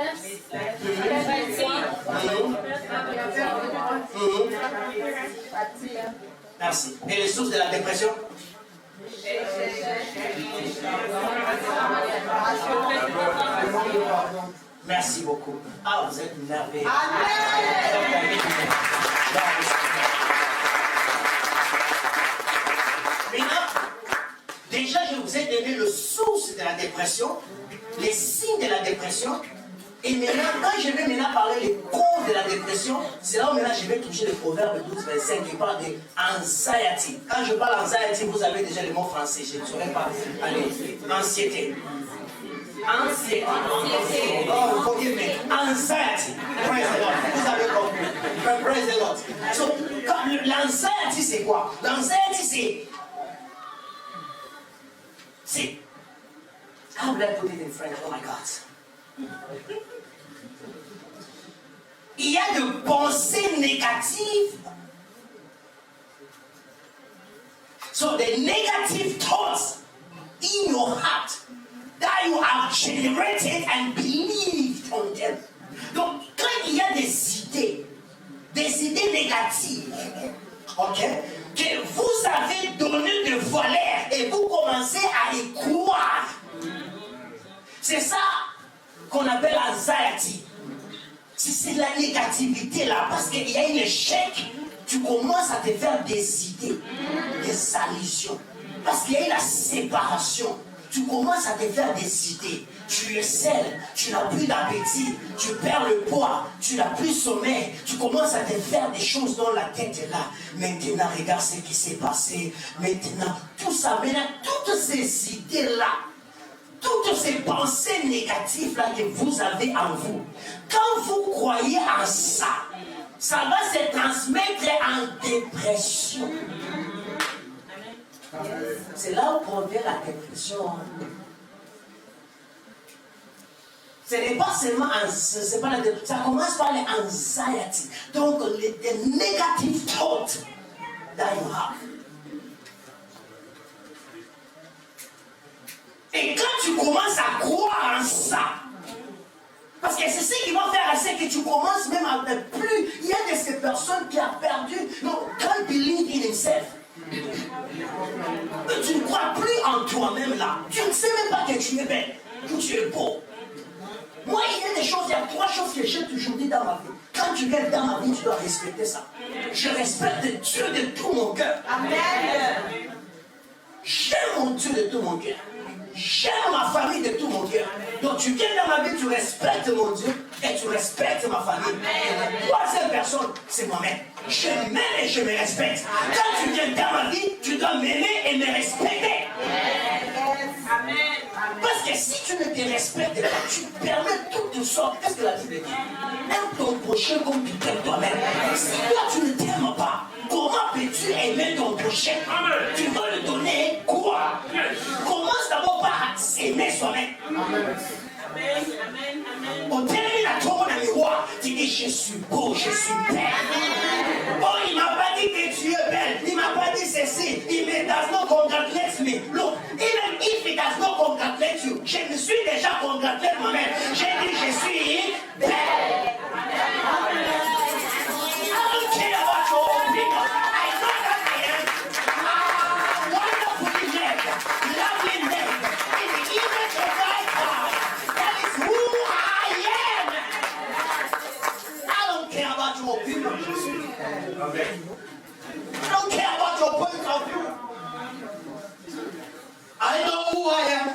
Merci. Et les sources de la dépression? Merci beaucoup. Ah, vous êtes merveilleux. Maintenant, déjà, je vous ai donné le source de la dépression, les signes de la dépression. Et maintenant, quand je vais maintenant parler des causes de la dépression, c'est là où maintenant je vais toucher le proverbe 12-25 qui parle de anxiety. Quand je parle anxiety, vous avez déjà le mot français, je ne saurais pas. Allez, anxiété. Anxiété. Oh, forgive me. Anxiety. Praise the Lord. Vous avez compris. Praise the Lord. So, l'anxiety, c'est quoi? L'anxiety, c'est. How would I put it in French? Oh my God. Il y a de pensées négatives. So the negative thoughts in your heart that you have generated and believed on them. Donc quand il y a des idées négatives, ok, que vous avez donné de valeur et vous commencez à y croire, c'est ça qu'on appelle anxiety. C'est la négativité là, parce qu'il y a un échec, tu commences à te faire des idées, des allusions. Parce qu'il y a la séparation, tu commences à te faire des idées. Tu es seul, tu n'as plus d'appétit, tu perds le poids, tu n'as plus sommeil, tu commences à te faire des choses dans la tête là. Maintenant, regarde ce qui s'est passé. Maintenant, tout ça, maintenant, toutes ces idées là, toutes ces pensées négatives là que vous avez en vous, quand vous croyez en ça, ça va se transmettre en dépression. C'est là où provient la dépression. Ce n'est pas seulement c'est pas la dépression, ça commence par les anxiety. Donc les negative thoughts that you have. Et quand tu commences à croire en ça, parce que c'est ce qui va faire c'est que tu commences même à ne plus. Il y a de ces personnes qui ont perdu. Non, can't believe in himself. Tu ne crois plus en toi-même là. Tu ne sais même pas que tu es belle, que tu es beau. Moi, il y a des choses, il y a 3 choses que j'ai toujours dit dans ma vie. Quand tu viens dans ma vie, tu dois respecter ça. Je respecte Dieu de tout mon cœur. Amen. J'aime mon Dieu de tout mon cœur. J'aime ma famille de tout mon cœur. Donc tu viens dans ma vie, tu respectes mon Dieu et tu respectes ma famille. Et la 3e personne, c'est moi-même. Je m'aime et je me respecte. Quand tu viens dans ma vie, tu dois m'aimer et me respecter. Amen. Parce que si tu ne te respectes pas, tu permets toutes sortes. Qu'est-ce que la Bible dit? Aime ton prochain comme tu t'aimes toi-même. Si toi tu ne t'aimes pas, comment peux-tu aimer ton prochain? Tu vas le donner quoi? Commence d'abord par s'aimer soi-même. On termine à toi dans le miroir. Tu dis je suis beau, je suis belle. Oh, il m'a pas dit que tu es belle. Il m'a pas dit ceci. Il me does not congratulate me. Look, even if it does not congratulate you, je me suis déjà congratulé moi-même. J'ai dit je suis belle. I don't care about your opinion. I know that I am wonderfully made, lovely made, in the image of my God. That is who I am. I don't care about your opinion. I don't care about your point of view. I know who I am.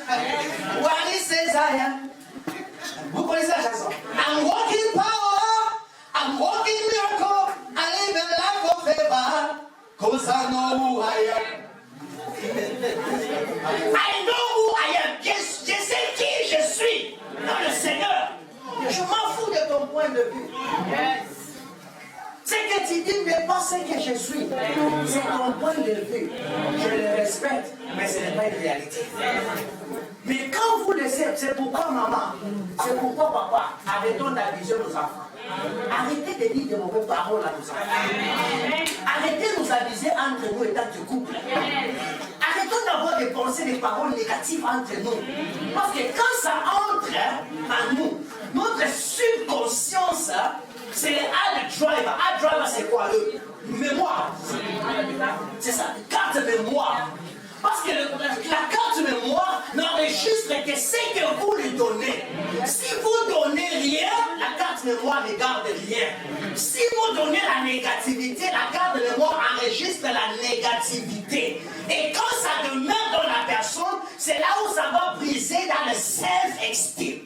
When he says I am. Vous connaissez la chanson? I'm walking power. I'm walking miracle. I live a life of favor. Cause I know who I am. I know who I am. Je sais qui je suis dans le Seigneur. Je m'en fous de ton point de vue. Ce que tu dis n'est pas ce que je suis. C'est ton point de vue. Je le respecte, mais ce n'est pas une réalité. Mais quand vous le savez, c'est pourquoi maman, c'est pourquoi papa, arrêtons d'abuser nos enfants. Arrêtez de dire de mauvaises paroles à nos enfants. Arrêtez de nous abuser entre nous étant de couple. Arrêtons d'avoir des pensées, des paroles négatives entre nous. Parce que quand ça entre en nous, notre subconscience, c'est le hard driver. Hard driver, c'est quoi? Le mémoire. C'est ça, carte mémoire. Parce que la carte mémoire n'enregistre que ce que vous lui donnez. Si vous donnez rien, la carte mémoire ne garde rien. Si vous donnez la négativité, la carte mémoire enregistre la négativité. Et quand ça demeure dans la personne, c'est là où ça va briser dans le self-esteem.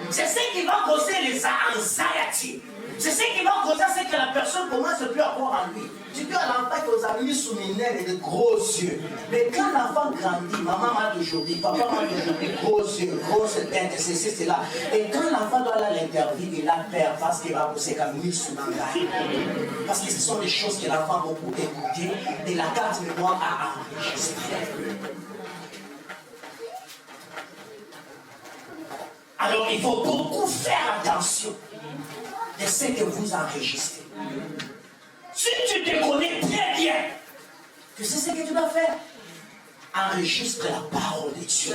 C'est ce qui va causer les anxiety. C'est ce qui va causer, c'est que la personne commence plus à croire en lui. Tu dis à l'enfant que vous avez mis sous minel et de gros yeux. Mais quand l'enfant grandit, maman m'a toujours dit, papa m'a toujours dit, gros yeux, grosse tête, c'est là. Et quand l'enfant doit aller à l'interview, il a peur parce qu'il va pousser comme mis sous minel. Parce que ce sont des choses que l'enfant a beaucoup écoutées et la carte mémoire a enregistré. Alors il faut beaucoup faire attention de ce que vous enregistrez. Si tu te connais très bien, tu sais ce que tu dois faire. Enregistre la parole de Dieu.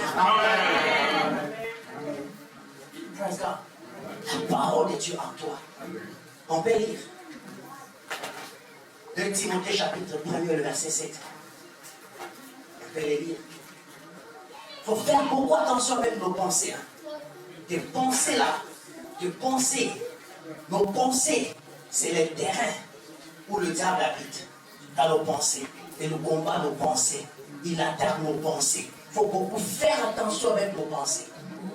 Praise God. La parole de Dieu en toi. On peut lire. 2 Timothée chapitre 1, le verset 7. On peut les lire. Il faut faire beaucoup attention avec nos pensées. Tes pensées là, tes pensées, nos pensées, c'est le terrain où le diable habite, dans nos pensées. Et le combat nos pensées, il attaque nos pensées. Il faut beaucoup faire attention avec nos pensées.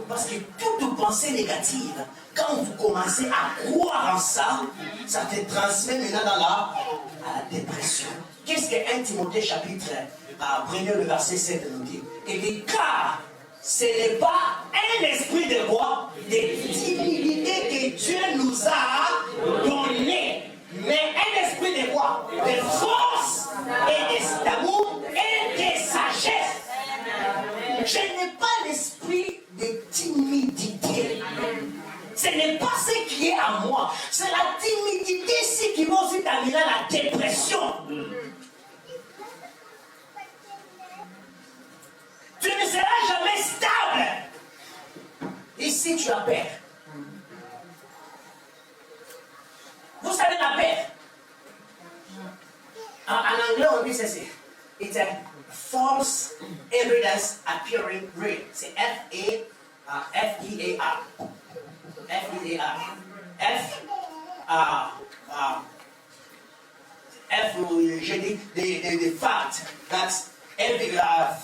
Parce que toute pensée négative, quand vous commencez à croire en ça, ça te transmet maintenant dans la dépression. Qu'est-ce que 1 Timothée chapitre 1, le verset 7 nous dit? Il dit, car ce n'est pas un esprit de quoi? De timidité que Dieu nous a donné, mais un esprit de quoi? De force et d'amour et de sagesse. Je n'ai pas l'esprit de timidité. Ce n'est pas ce qui est à moi. C'est la timidité ici qui va aussi t'amener à la dépression. Tu ne seras jamais stable. Ici, tu as peur. Vous savez la peur? En anglais, on dit ceci. It's a false evidence appearing real. C'est F-E-A-R. F-E-A-R. Je dis the fact that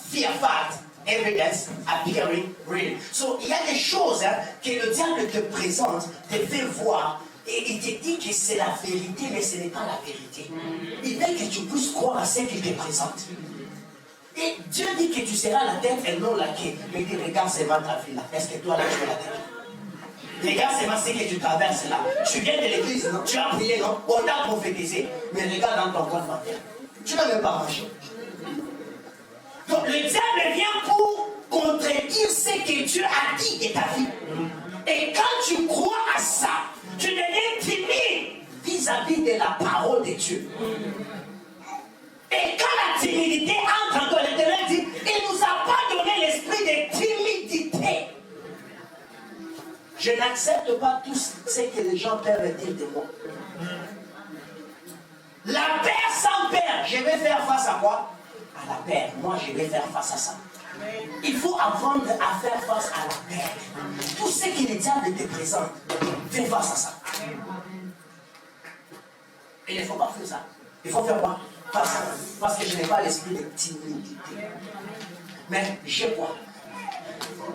fear fact evidence appearing real. So, il y a des choses que le diable te présente, te fait voir, et il te dit que c'est la vérité, mais ce n'est pas la vérité. Il veut que tu puisses croire à ce qu'il te présente. Et Dieu dit que tu seras la tête et non la queue. Mais il dit, regarde seulement ta vie là. Est-ce que toi là tu es la tête? Regarde seulement ce que tu traverses là. Tu viens de l'église, non? Tu as prié, non? On t'a prophétisé, mais regarde dans ton compte bancaire. Tu n'as même pas mangé. Donc le diable vient pour contredire ce que Dieu a dit de ta vie. Et quand tu crois à ça, tu deviens timide vis-à-vis de la parole de Dieu. Et quand la timidité entre en toi, l'Éternel dit, il ne nous a pas donné l'esprit de timidité. Je n'accepte pas tout ce que les gens peuvent dire de moi. La paix sans peur, je vais faire face à quoi? À la paix. Moi, je vais faire face à ça. Il faut apprendre à faire face à la paix. Tout ce que le diable te présente, fais face à ça. Et il ne faut pas faire ça. Il faut faire quoi? Parce que je n'ai pas l'esprit de timidité. Mais j'ai quoi?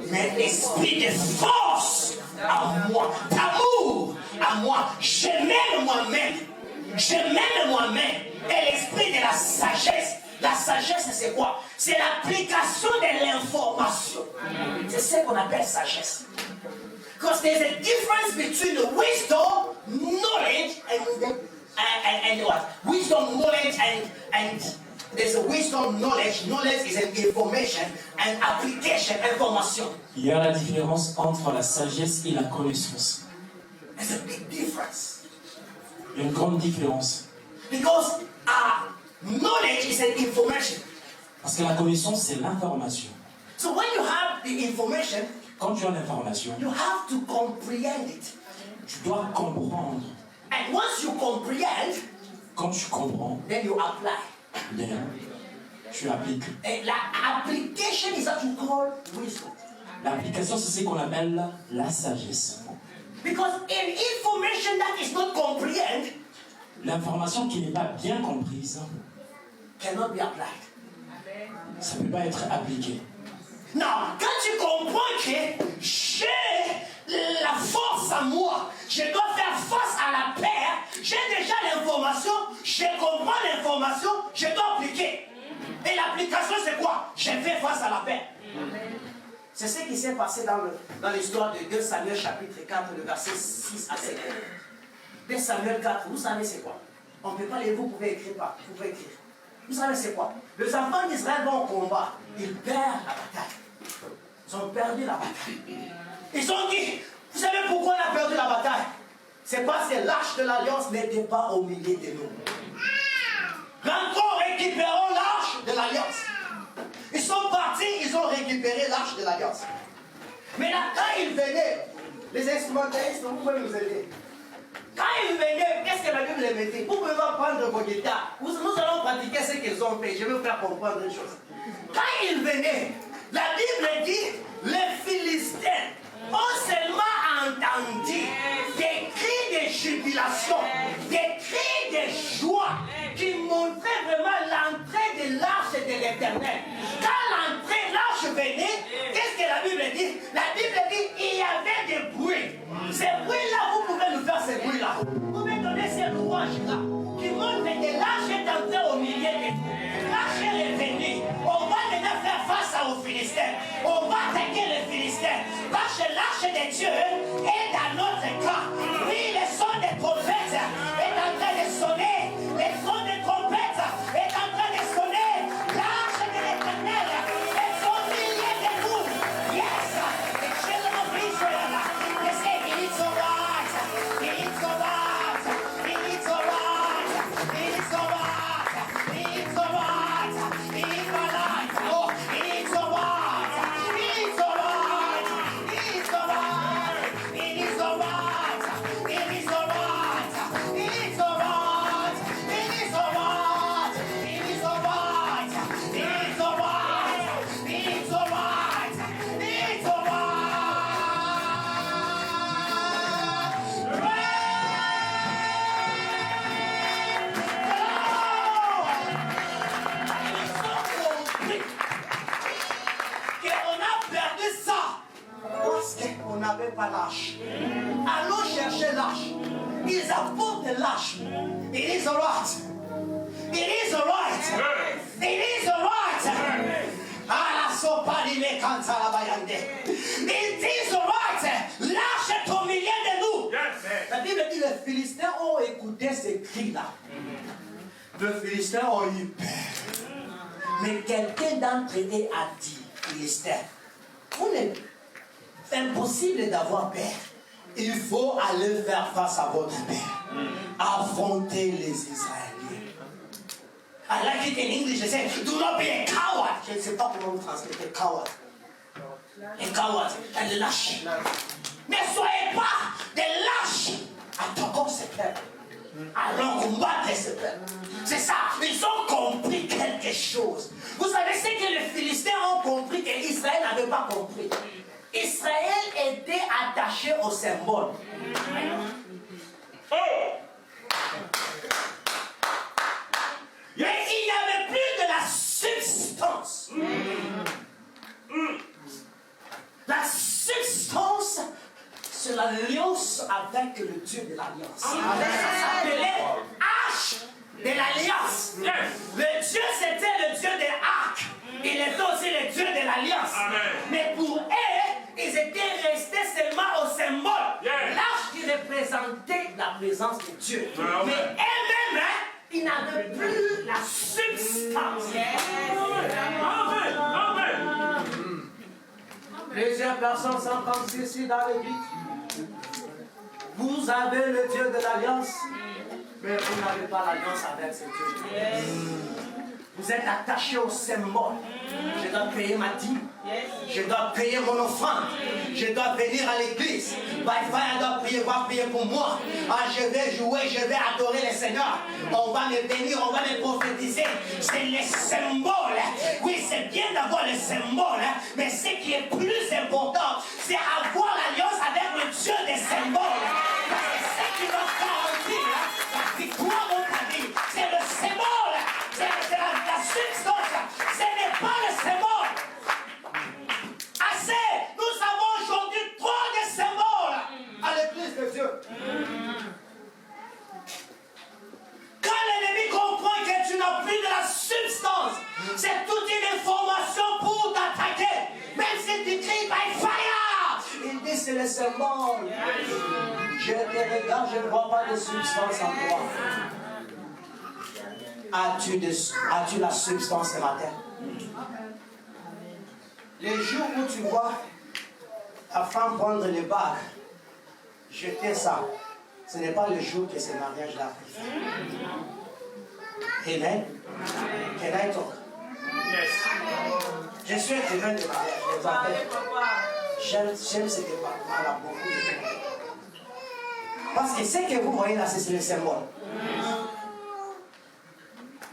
Mais l'esprit de force à moi, d'amour à moi. Je m'aime moi-même. Je m'aime moi-même. Et l'esprit de la sagesse. La sagesse, c'est quoi? C'est l'application de l'information. C'est ce qu'on appelle sagesse. Because there's a difference between the wisdom, knowledge, and what? Wisdom, knowledge, and there's a wisdom, knowledge. Knowledge is an information, and application, information. Il y a la différence entre la sagesse et la connaissance. There's a big difference. Il y a une grande différence. Because knowledge is an information. Parce que la connaissance, c'est l'information. So when you have the information, Quand tu as l'information, you have to comprehend it. tu dois comprendre. And once you comprehend, Quand tu comprends, then you apply. bien, tu appliques. And application is what you call wisdom. L'application, c'est ce qu'on appelle la sagesse. Because in information that is not comprehended L'information qui n'est pas bien comprise, cannot be applied. ça ne peut pas être appliqué. Now, quand tu comprends que j'ai la force à moi, je dois faire face à la peur, j'ai déjà l'information, je comprends l'information, je dois appliquer. Et l'application, c'est quoi? Je fais face à la peur. C'est ce qui s'est passé dans l'histoire de 2 Samuel chapitre 4, le verset 6 à 7. 2 Samuel 4, vous savez c'est quoi? On ne peut pas lire, vous pouvez écrire pas, vous pouvez écrire. Vous savez c'est quoi? Les enfants d'Israël vont au combat, ils perdent la bataille. Ils ont perdu la bataille. Ils ont dit, vous savez pourquoi on a perdu la bataille? C'est parce que l'arche de l'alliance n'était pas au milieu de nous. Rentrons, récupérons l'arche de l'alliance. Ils sont partis, ils ont récupéré l'arche de l'alliance. Mais là, quand ils venaient, les instrumentalistes, vous pouvez nous aider. Quand ils venaient, qu'est-ce que la Bible les mettait? Vous pouvez prendre vos guitares. Nous allons pratiquer ce qu'ils ont fait. Je vais vous faire comprendre une chose. Quand ils venaient, la Bible dit, les Philistins ont seulement entendu des cris de jubilation, des cris de joie qui montraient vraiment l'entrée de l'arche de l'Éternel. Quand l'arche venait, qu'est-ce que la Bible dit? La Bible dit il y avait des bruits. Ces bruits-là, vous pouvez nous faire ces bruits-là. Vous pouvez donner ces louanges-là qui montrent que l'arche est entrée au milieu de nous. L'arche est revenue. On va maintenant faire face aux Philistins. On va attaquer les Philistins. Parce que l'arche de Dieu est dans notre camp. Oui, le son des trompettes est en train de sonner. Le son des trompettes est en train de sonner. L'arche de l'Éternel est au milieu de nous. Yes, the children of Israel, they say it's alright. It's alright. It's alright. It's alright. It's alright. It's my life. Oh, it's alright. It's alright. It's alright. It is alright. It is alright. It's alright. It is alright. It is alright. It's alright. It's alright. It's alright. On a perdu ça parce qu'on n'avait pas l'arche. Allons chercher l'arche. Ils apportent l'arche. It is alright. It is alright. It is alright. Ah, la sopa di me canta la bayande. It is alright. L'arche est au milieu de nous. La Bible dit les Philistins ont écouté ces cris-là. Les Philistins ont eu peur. Mais quelqu'un d'entre eux a dit, Philistins, c'est impossible d'avoir peur. Il faut aller faire face à votre peur. Affronter les Israéliens. I like it in English, they say, do not be a coward. Je ne sais pas comment vous transmettez coward. Un coward, un lâche. Ne soyez pas des lâches. Attaquons ces peuples. Allons combattre ce peuple. C'est ça, ils ont compris quelque chose. Vous savez ce que les Philistins ont compris que Israël n'avait pas compris. Israël était attaché au symbole. Mais il n'y avait plus de la substance. La substance, c'est l'alliance avec le Dieu de l'alliance. Ça s'appelait H de l'alliance. Le il était aussi le Dieu de l'alliance. Mais pour eux, ils étaient restés seulement au symbole. L'arche qui représentait la présence de Dieu. Mais eux-mêmes, ils n'avaient plus la substance. Plusieurs personnes sont comme ici dans l'église. Vous avez le Dieu de l'alliance, mais vous n'avez pas l'alliance avec ce Dieu. Vous êtes attaché au symbole. Je dois payer ma dîme. Je dois payer mon offrande. Je dois venir à l'église. Wi-Fi doit prier, va prier pour moi. Ah, je vais jouer, je vais adorer le Seigneur. On va me bénir, on va me prophétiser. C'est le symbole. Oui, c'est bien d'avoir le symbole, mais ce qui est plus important, c'est avoir l'alliance avec le Dieu des symboles. Parce que ce qui va garantir la victoire dans ta vie, c'est le symbole. C'est la substance. Ce n'est pas le symbole. Assez. Nous avons aujourd'hui trop de symboles à l'église de Dieu. Quand l'ennemi comprend que tu n'as plus de la substance, c'est toute une information pour t'attaquer. Même si tu cries by fire, il dit c'est le symbole. Je te regarde, je ne vois pas de substance en toi. As-tu la substance ce matin? Les jours où tu vois ta femme prendre les bagues, jeter ça, ce n'est pas le jour que ce mariage-là a fait. Amen. Can I talk? Je suis un témoin de mariage, je vous appelle. J'aime ce département-là beaucoup. Parce que ce que vous voyez là, c'est le symbole.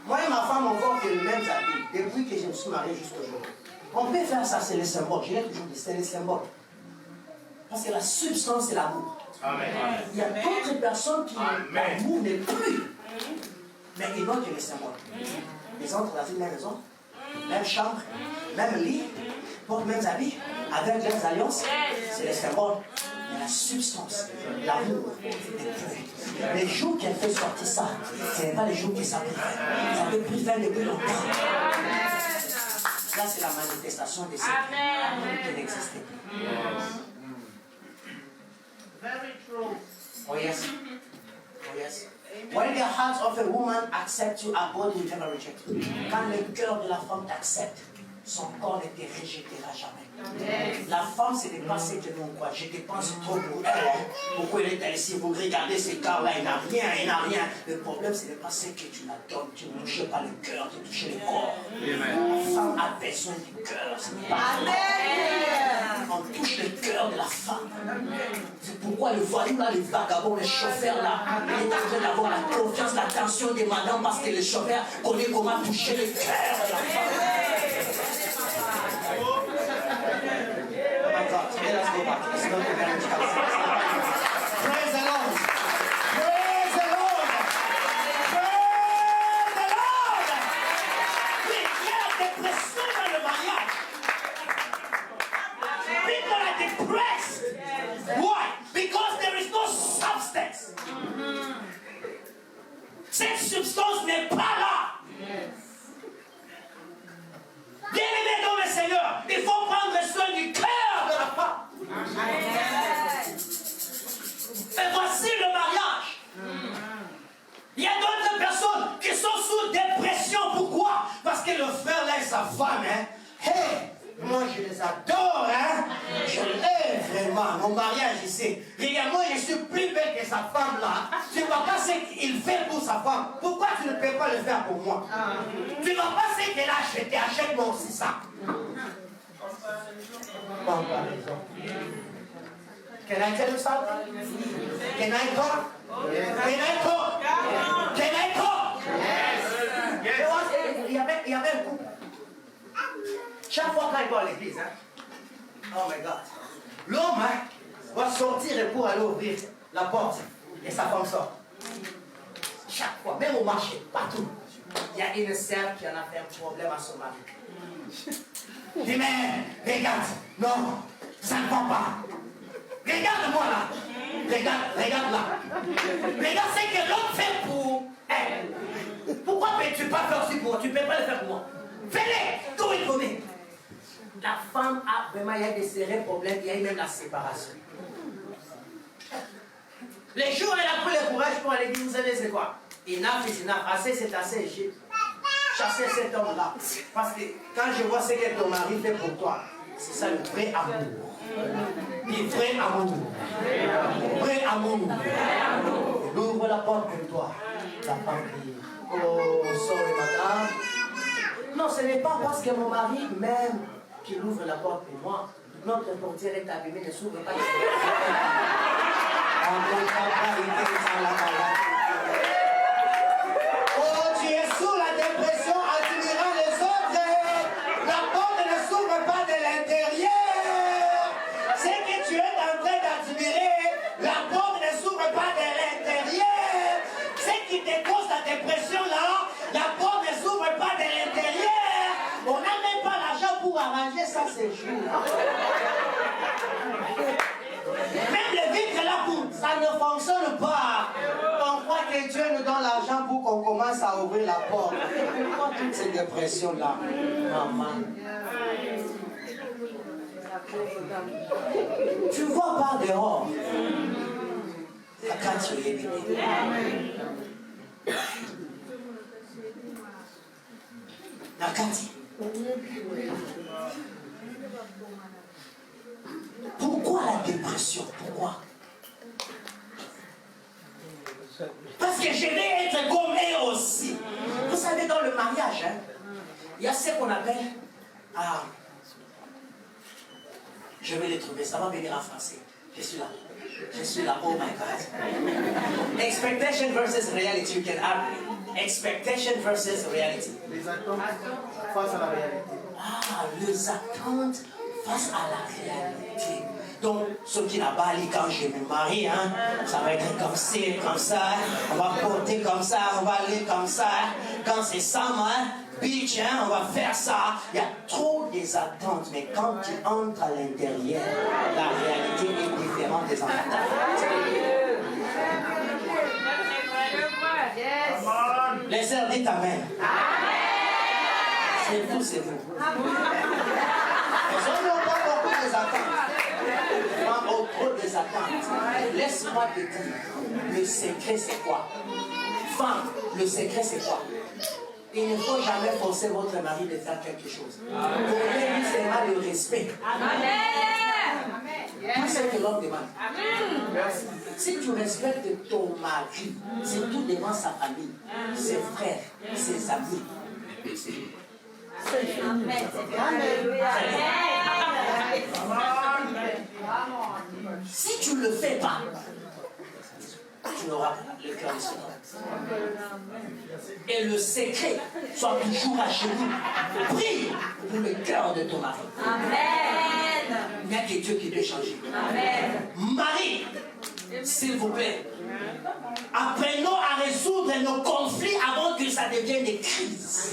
Moi et ma femme, on porte les mêmes habits depuis que je me suis marié jusqu'aujourd'hui. On peut faire ça, c'est le symbole. Je l'ai toujours dit, c'est le symbole. Parce que la substance, c'est l'amour. Il y a d'autres personnes qui, l'amour n'est plus. Mais ils n'ont que le symbole. Ils entrent dans une même maison, même chambre, même lit, portent les mêmes habits, avec les alliances. C'est le symbole. Mais la substance, l'amour, n'est plus. Les jours qu'elle fait sortir ça, ce n'est pas les jours que ça peut faire. Ça peut plus faire depuis longtemps. Là, c'est la manifestation de ce qui n'existait plus. Oh yes. Oh yes. When the heart of a woman accepts you, her body will never reject you. Quand le cœur de la femme t'accepte, son corps ne te rejettera jamais. La femme, ce n'est pas ce que nous croyons. Je dépense trop pour elle. Pourquoi elle est ici? Vous regardez ce corps-là, il n'a rien, il n'a rien. Le problème, ce n'est pas ce que tu la donnes. Tu ne touches pas le cœur, tu touches le corps. La femme a besoin du cœur. On touche le cœur de la femme. C'est pourquoi le voyou là, le vagabond, le chauffeur là, il est en train d'avoir la confiance, l'attention des madames parce que le chauffeur connaît comment toucher le cœur de la femme. Let's go back. It's not a marriage house. Praise the Lord. Praise the Lord. Praise the Lord. Oui, il y a la dépression dans le mariage. People are depressed. Why? Because there is no substance. Cette substance n'est pas là. Bien-aimés dans le Seigneur, il faut prendre soin du cœur de la femme. Et voici le mariage. Il y a d'autres personnes qui sont sous dépression. Pourquoi? Parce que le frère là et sa femme, hey, moi je les adore, je l'aime vraiment. Mon mariage ici. Regarde, moi je suis plus belle que sa femme là. Tu ne vois pas ce qu'il fait pour sa femme. Pourquoi tu ne peux pas le faire pour moi? Tu ne vois pas ce qu'elle a acheté. Achète-moi aussi ça. Comparaison. Can I tell you something? Can I talk? Can I talk? Can I talk? Il y avait un couple. Chaque fois quand il va à l'église, oh my God, l'homme va sortir pour aller ouvrir la porte et sa femme sort. Chaque fois, même au marché, partout, il y a une sœur qui en a fait un problème à son mari. Dis mais regarde, non, ça ne va pas. Regarde-moi là, regarde là. Regarde ce que l'homme fait pour elle. Pourquoi peux-tu pas faire aussi pour moi? Tu ne peux pas le faire pour moi. Fais-le, do it for me. la femme a vraiment, il y a des sérieux problèmes, il y a eu même la séparation. Les jours, elle a pris le courage pour aller dire, vous savez c'est quoi? Enough is enough, assez c'est assez, j'ai chassé cet homme-là. Parce que quand je vois ce que ton mari fait pour toi, c'est ça le vrai amour. Le vrai amour. Vrai amour. Il ouvre la porte pour toi. La femme dit, oh, sorry madame. Non, ce n'est pas parce que mon mari m'aime qu'il ouvre la porte pour moi. Notre portière est abîmée, ne s'ouvre pas. Oh, tu es sous la dépression, admirant les autres. La porte ne s'ouvre pas de l'intérieur. Ce que tu es en train d'admirer, la porte ne s'ouvre pas de l'intérieur. Ce qui te cause la dépression là, la porte ne s'ouvre pas de l'intérieur. On n'a même pas l'argent pour arranger ça ces jours. Même le vitre là, ça ne fonctionne pas. On croit que Dieu nous donne l'argent pour qu'on commence à ouvrir la porte. Pourquoi toutes ces dépressions-là? Maman. Tu vois pas dehors. Quand tu es venu. Nakati. Pourquoi la dépression? Pourquoi? Parce que je vais être comme eux aussi. Vous savez, dans le mariage, hein, il y a ce qu'on appelle... Ah, je vais les trouver, ça va venir en français. Je suis là. Je suis là, oh my God. Expectation versus reality, you can have expectation versus reality. Les attentes face à la réalité. Ah, les attentes face à la réalité. Donc, ceux qui n'ont pas dit quand je me marie, hein, ça va être comme ci, comme ça, on va porter comme ça, on va aller comme ça. Quand c'est ça, hein, bitch, hein, on va faire ça. Il y a trop des attentes, mais quand tu entres à l'intérieur, la réalité est différente des attentes. Les sœurs, dites Amen. C'est vous, c'est vous. Les hommes n'ont pas beaucoup des attentes. Les femmes ont trop des attentes. Laisse-moi te dire, le secret c'est quoi? Femme, le secret c'est quoi? Il ne faut jamais forcer votre mari de faire quelque chose. Donnez-lui seulement le respect. Tout ce que l'homme demande. Si tu respectes ton mari, c'est tout devant sa famille, ses frères, ses amis. Si tu ne le fais pas, tu n'auras pas le cœur de son homme. Et le secret, sois toujours à genoux. Prie pour le cœur de ton mari. Amen. Il n'y a que Dieu qui peut changer. Amen. Marie, s'il vous plaît, apprenons à résoudre nos conflits avant que ça devienne des crises.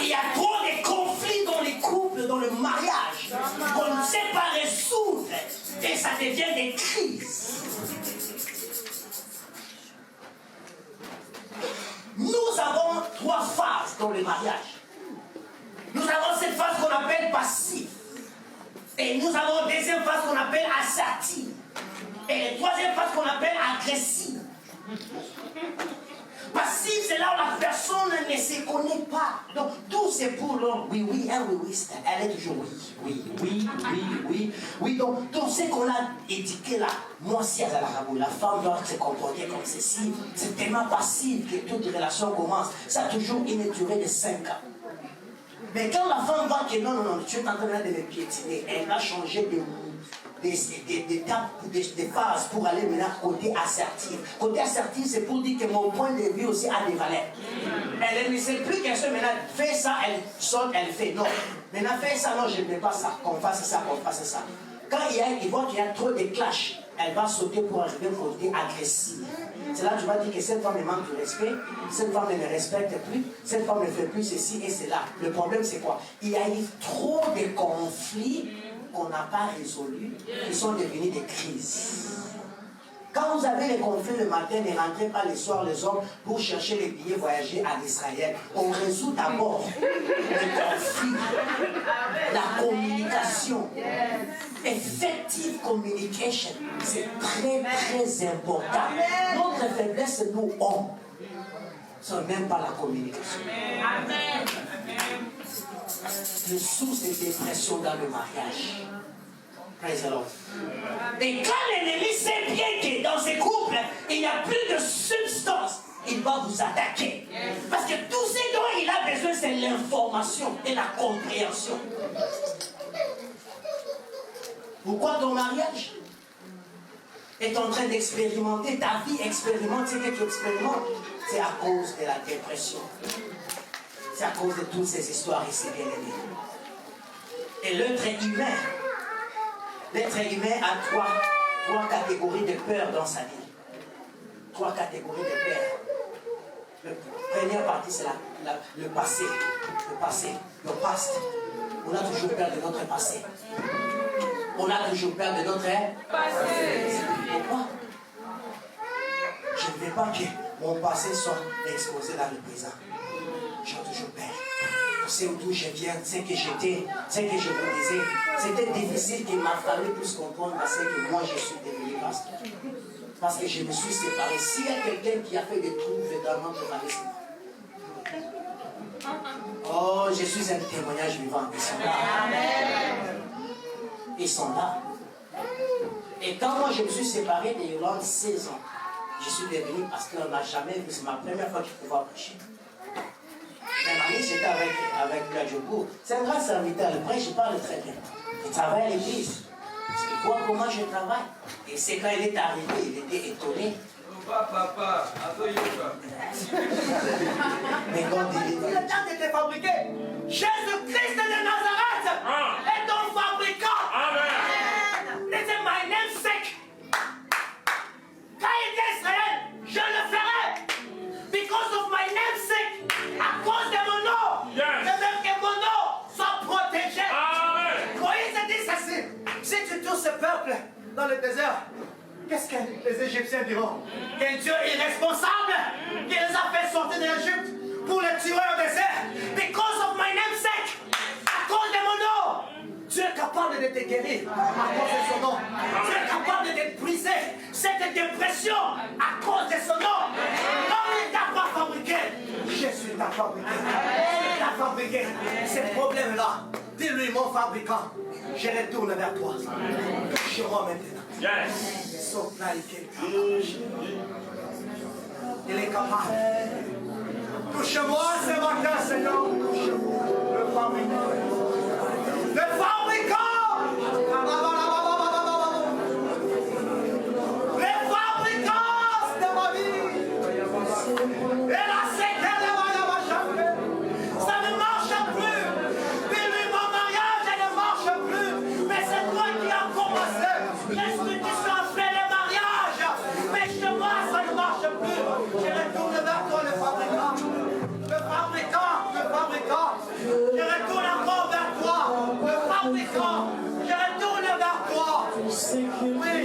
Il y a trop de conflits dans les couples, dans le mariage, qu'on ne sait pas résoudre et ça devient des crises. Nous avons 3 phases dans le mariage. Nous avons cette phase qu'on appelle passive. Et nous avons une deuxième phase qu'on appelle assertive. Et la troisième phase qu'on appelle agressive. Passive, c'est là où la personne ne se connaît pas. Donc, tout c'est pour l'homme. Oui, oui, hein, oui, oui. Elle est toujours oui. Donc, tout ce qu'on a éduqué là, moi, si elle a la femme doit se comporter comme ceci. C'est tellement passif que toute relation commence. Ça a toujours une durée de 5 ans. Mais quand la femme voit que non, tu es en train de me piétiner, elle va changer d'étape, de phase pour aller maintenant côté assertif. Côté assertif, c'est pour dire que mon point de vue aussi a des valeurs. Elle ne sait plus qu'elle se maintenant fait ça, elle saute, elle fait non. Maintenant fais ça, non, je ne veux pas ça, qu'on fasse ça, qu'on fasse ça. Quand il voit qu'il y a trop de clash, elle va sauter pour arriver au côté agressif. C'est là que tu vas dire que cette femme me manque de respect, cette femme ne me respecte plus, cette femme ne fait plus ceci et cela. Le problème c'est quoi? Il y a eu trop de conflits qu'on n'a pas résolus, qui sont devenus des crises. Quand vous avez les conflits le matin, ne rentrez pas le soir les hommes pour chercher les billets voyager à Israël. On résout d'abord le conflit, la communication. Effective communication, c'est très très important. Notre faiblesse, nous, hommes, ce n'est même pas la communication. Amen. Le source de dépression dans le mariage. Praise the Lord. Et quand l'ennemi sait bien que dans ces couples, il n'y a plus de substance, il va vous attaquer. Parce que tout ce dont il a besoin, c'est l'information et la compréhension. Pourquoi ton mariage est en train d'expérimenter, ta vie expérimente ce que tu expérimentes? C'est à cause de la dépression. C'est à cause de toutes ces histoires ici, bien aimés. Et l'être humain a trois catégories de peur dans sa vie. 3 catégories de peur. La première partie, c'est le passé. Le past. On a toujours peur de notre passé. On a toujours peur de notre passé. Pourquoi? Je ne veux pas que mon passé soit exposé dans le présent. J'ai toujours peur. Je sais d'où je viens, ce que j'étais, ce que je vous disais. C'était difficile que ma famille puisse comprendre parce que moi je suis devenu pasteur. Parce que je me suis séparé. S'il y a quelqu'un qui a fait des troubles dans notre famille, oh, je suis un témoignage vivant. Ils sont là. Ils sont là. Et quand moi je me suis séparé de Yolande 16 ans, je suis devenu pasteur, on n'a jamais vu. C'est ma première fois que je pouvais prêcher. Mais ma mère, j'étais avec Ladjoubou. C'est un grand serviteur, le prêtre, je parle très bien. Il travaille à l'église. Il voit comment je travaille. Et c'est quand il est arrivé, il était étonné. Papa, Mais quand il est Le temps était fabriqué. Jésus-Christ de Nazareth est ton fabricant. Amen. C'était my namesake. Quand il dit Israël, je le ferai. Because of my namesake. À cause de mon nom. Je veux que mon nom soit protégé. Amen. Moïse dit ceci. Si tu touches ce peuple dans le désert, qu'est-ce que les Égyptiens diront? Qu'un Dieu irresponsable qui les a fait sortir d'Égypte pour les tuer au désert. Because of my namesake, à cause de mon nom, Dieu est capable de te guérir à cause de son nom. Dieu est capable de te briser cette dépression à cause de son nom. Non, il ne t'a pas fabriqué. Jésus t'a fabriqué. Il t'a fabriqué. Ces problèmes-là, dis-lui, mon fabricant, je retourne vers toi. Touche-moi maintenant. Yes. Il est capable. Touche-moi ce matin, Seigneur. Touche-moi. Le fabricant. Le fabricant. Le fabricant de ma vie. Et la séquelle de ma chambre. Ça ne marche plus. Puis mon mariage, elle ne marche plus. Mais c'est toi qui as commencé. Restitution après le mariage. Mais chez moi, ça ne marche plus. Je retourne vers toi, le fabricant. Le fabricant, le fabricant. Je retourne encore vers toi. Le fabricant. Je retourne vers toi. Oui,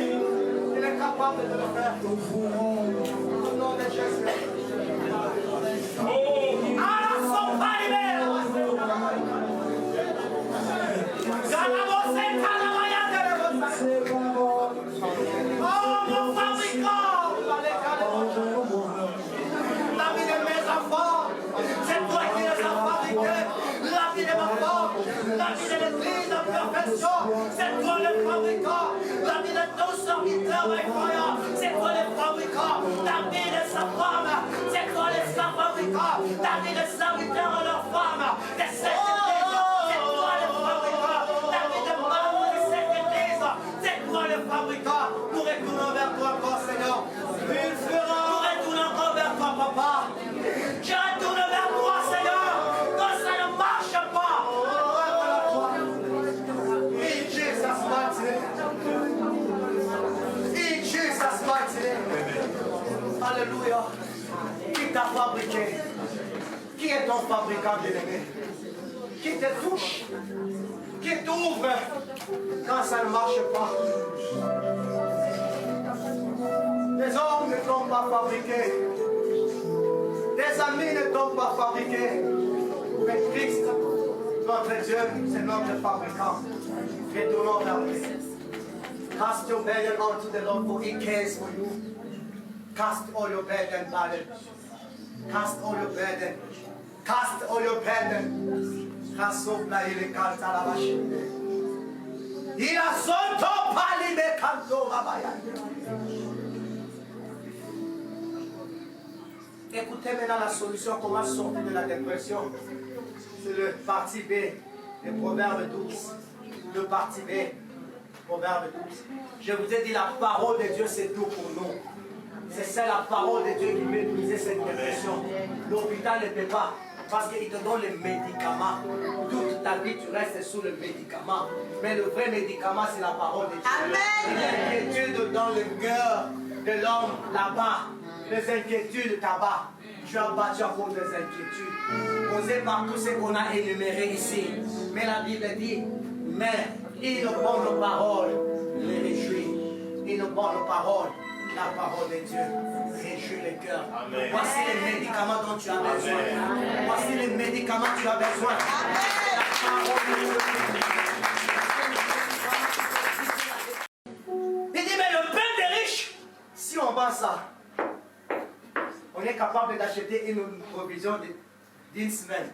il est capable de le faire. Au nom de Jésus. Alors, son palibère. Oh, mon fabricant! La vie de mes enfants, c'est toi qui les as fabriqués. La vie de ma femme, la vie de l'église en perfection, c'est toi le fabricant. La vie de ton serviteur incroyable, c'est toi le fabricant. La vie de sa femme, c'est toi le fabricant. La vie de serviteur à leur femme, de cette église, c'est toi le fabricant. La vie de membre de cette église, c'est toi le fabricant. Nous retournons vers toi encore, Seigneur. Nous retournons encore vers toi, Papa. Je retourne vers toi, Seigneur, quand ça ne marche pas. In Jesus' mighty name. In Jesus' mighty name. Alléluia. Qui t'a fabriqué? Qui est ton fabricant bien-aimé? Qui te touche? Qui t'ouvre quand ça ne marche pas? ne t'ont pas fabriqué. Tes amis ne t'ont pas fabriqué. Mais Christ, notre Dieu, c'est notre fabricant. Retournons vers lui. Cast your burden unto the Lord, for He cares for you. Cast all your burden, Father. Cast all your burden. Cast all your burden. Rasopla ile kanta la bashinde. Il a son top pali me kanto rabaya. Écoutez maintenant la solution, comment sortir de la dépression. C'est le parti B, le Proverbe 12. Le parti B, Proverbe 12. Je vous ai dit, la parole de Dieu, c'est tout pour nous. C'est ça la parole de Dieu qui peut briser cette dépression. L'hôpital ne peut pas, parce qu'il te donne les médicaments. Toute ta vie, tu restes sous le médicament. Mais le vrai médicament, c'est la parole de Dieu. Il y a des inquiétudes dans le cœur de l'homme là-bas. Les inquiétudes là-bas. Tu as battu à cause des inquiétudes causées par tout ce qu'on a énuméré ici. Mais la Bible dit, mais une bonne parole les réjouit. Une bonne parole, la parole de Dieu réjouit le cœur. Voici les médicaments dont tu as besoin. Voici les médicaments que tu as besoin. La parole de Dieu. Il dit, mais le pain des riches, si on vend ça, on est capable d'acheter une provision d'une semaine.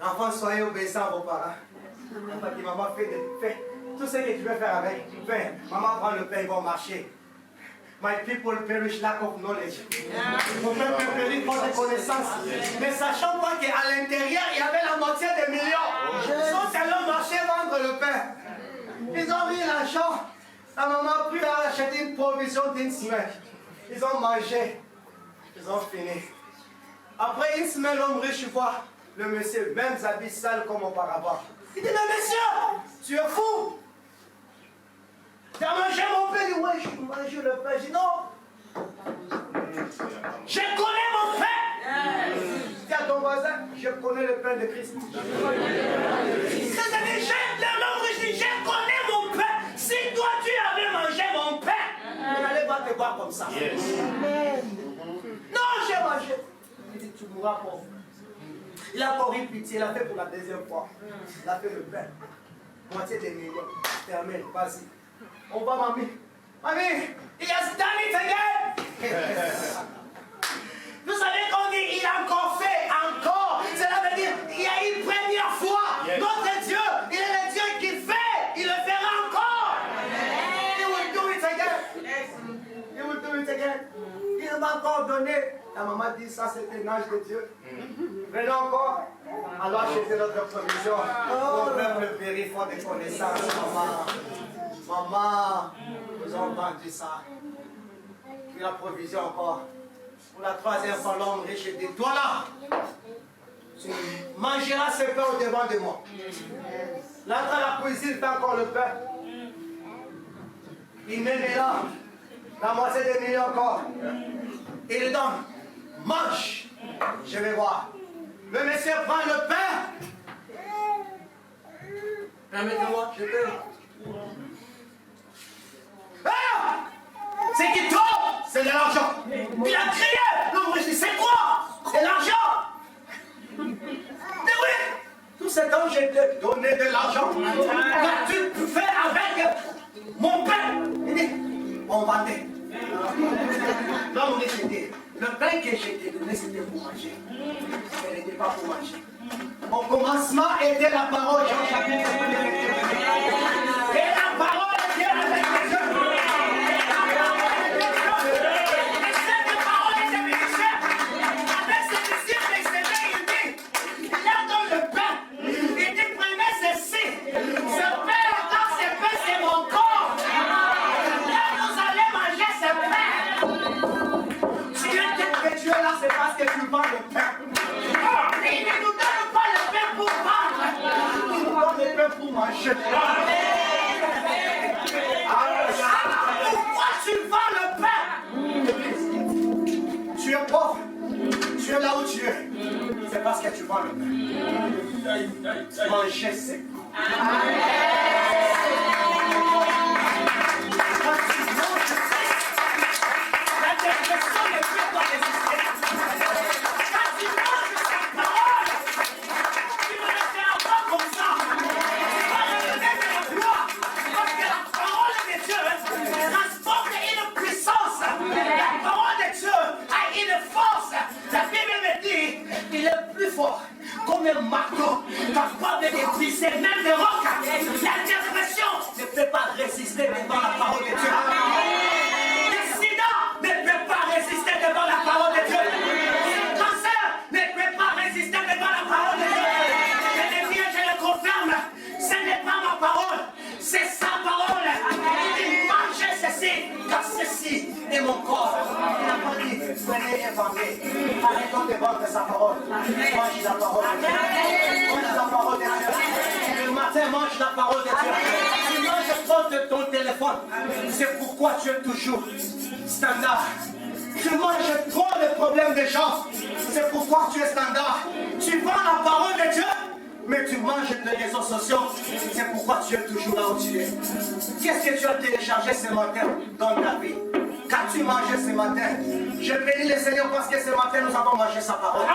Enfants, soyez obéissants à vos parents. Papa dit, maman, fais tout ce que tu veux faire avec. Fais. Maman prend le pain, ils vont marcher. My people perish lack of knowledge. Mon peuple périt faute de connaissances. Mais sachant pas qu'à l'intérieur, il y avait la moitié des millions. Ils sont allés au marché vendre le pain. Ils ont mis l'argent. La maman a pris à acheter une provision d'une semaine. Ils ont mangé. Ils ont fini. Après une semaine, l'homme riche voit le monsieur, même habits sales comme auparavant. Il dit, mais monsieur, tu es fou. Tu as mangé mon pain? Il dit, ouais, je mange le pain. Je dis, non. Je connais mon pain. Dis à ton voisin, je connais le pain de Christ. C'est-à-dire, l'homme riche dit, je connais mon pain. Si toi, tu avais mangé mon pain, il n'allait pas te voir comme ça. Non, j'ai mangé. Il dit, tu mourras pauvre. Il a pas eu pitié, il a fait pour la deuxième fois. Il a fait le pain. Moitié des millions. Termine, vas-y. On va, mamie. Mamie, il a done it again. Vous savez qu'on dit, il a encore fait, encore. Cela veut dire, il y a une première fois. Yes. Notre Dieu, il est le Dieu qui fait. Il le fera encore. He will do it again. He will do it again. Il m'a encore donné. La maman dit, ça c'est un ange de Dieu. Venez encore. Alors acheter notre provision. Mon peuple périt faute de connaissances, maman. Maman, nous avons vendu ça. Puis la provision encore. Pour la troisième fois, l'homme riche dit, toi là, tu mangeras ce pain au devant de moi. Là, dans la cuisine, il fait encore le pain. Il met là, la moitié des millions encore. Il lui donne, mange, je vais voir. Le monsieur prend le pain. Permettez-moi, je peux. Ah! C'est qui tombe, c'est de l'argent. Il a crié. L'homme riche dit, c'est quoi? C'est l'argent. Mais oui, tout ce temps je t'ai donné de l'argent. Qu'as-tu fait avec mon pain? Il dit, on vendait. L'homme riche dit, le pain que je t'ai donné, c'était pour manger. Ce n'était pas pour manger. Au commencement était la parole, Jean chapitre 1. Et la parole était avec les hommes. C'est parce que tu vends le pain. Il ne nous donne pas le pain pour vendre. Il nous donne le pain pour manger. Pourquoi tu vends le pain? Tu es pauvre. Tu es là où tu es. C'est parce que tu vends le pain. Manger, c'est fort, comme un marteau, capable de briser même des rocs. L'intercession ne peut pas résister devant la parole de Dieu. Le sida ne peut pas résister devant la parole de Dieu. Le cancer ne peut pas résister devant la parole de Dieu. Je le dis et je le confirme, ce n'est pas ma parole, c'est sa parole. Il dit, mangez ceci, car ceci est mon corps. Il n'a pas dit, venez et vendez. Arrêtons de vendre sa parole. Mange la parole de Dieu. Mange la parole de Dieu. Le matin, mange la parole de Dieu. Tu manges trop de ton téléphone. C'est pourquoi tu es toujours standard. Tu manges trop de problèmes des gens. C'est pourquoi tu es standard. Tu vends la parole de Dieu, mais tu manges les réseaux sociaux. C'est pourquoi tu es toujours là où tu es. Qu'est-ce que tu as téléchargé ce matin dans ta vie? Qu'as-tu mangé ce matin? Je bénis le Seigneur parce que ce matin nous avons mangé sa parole.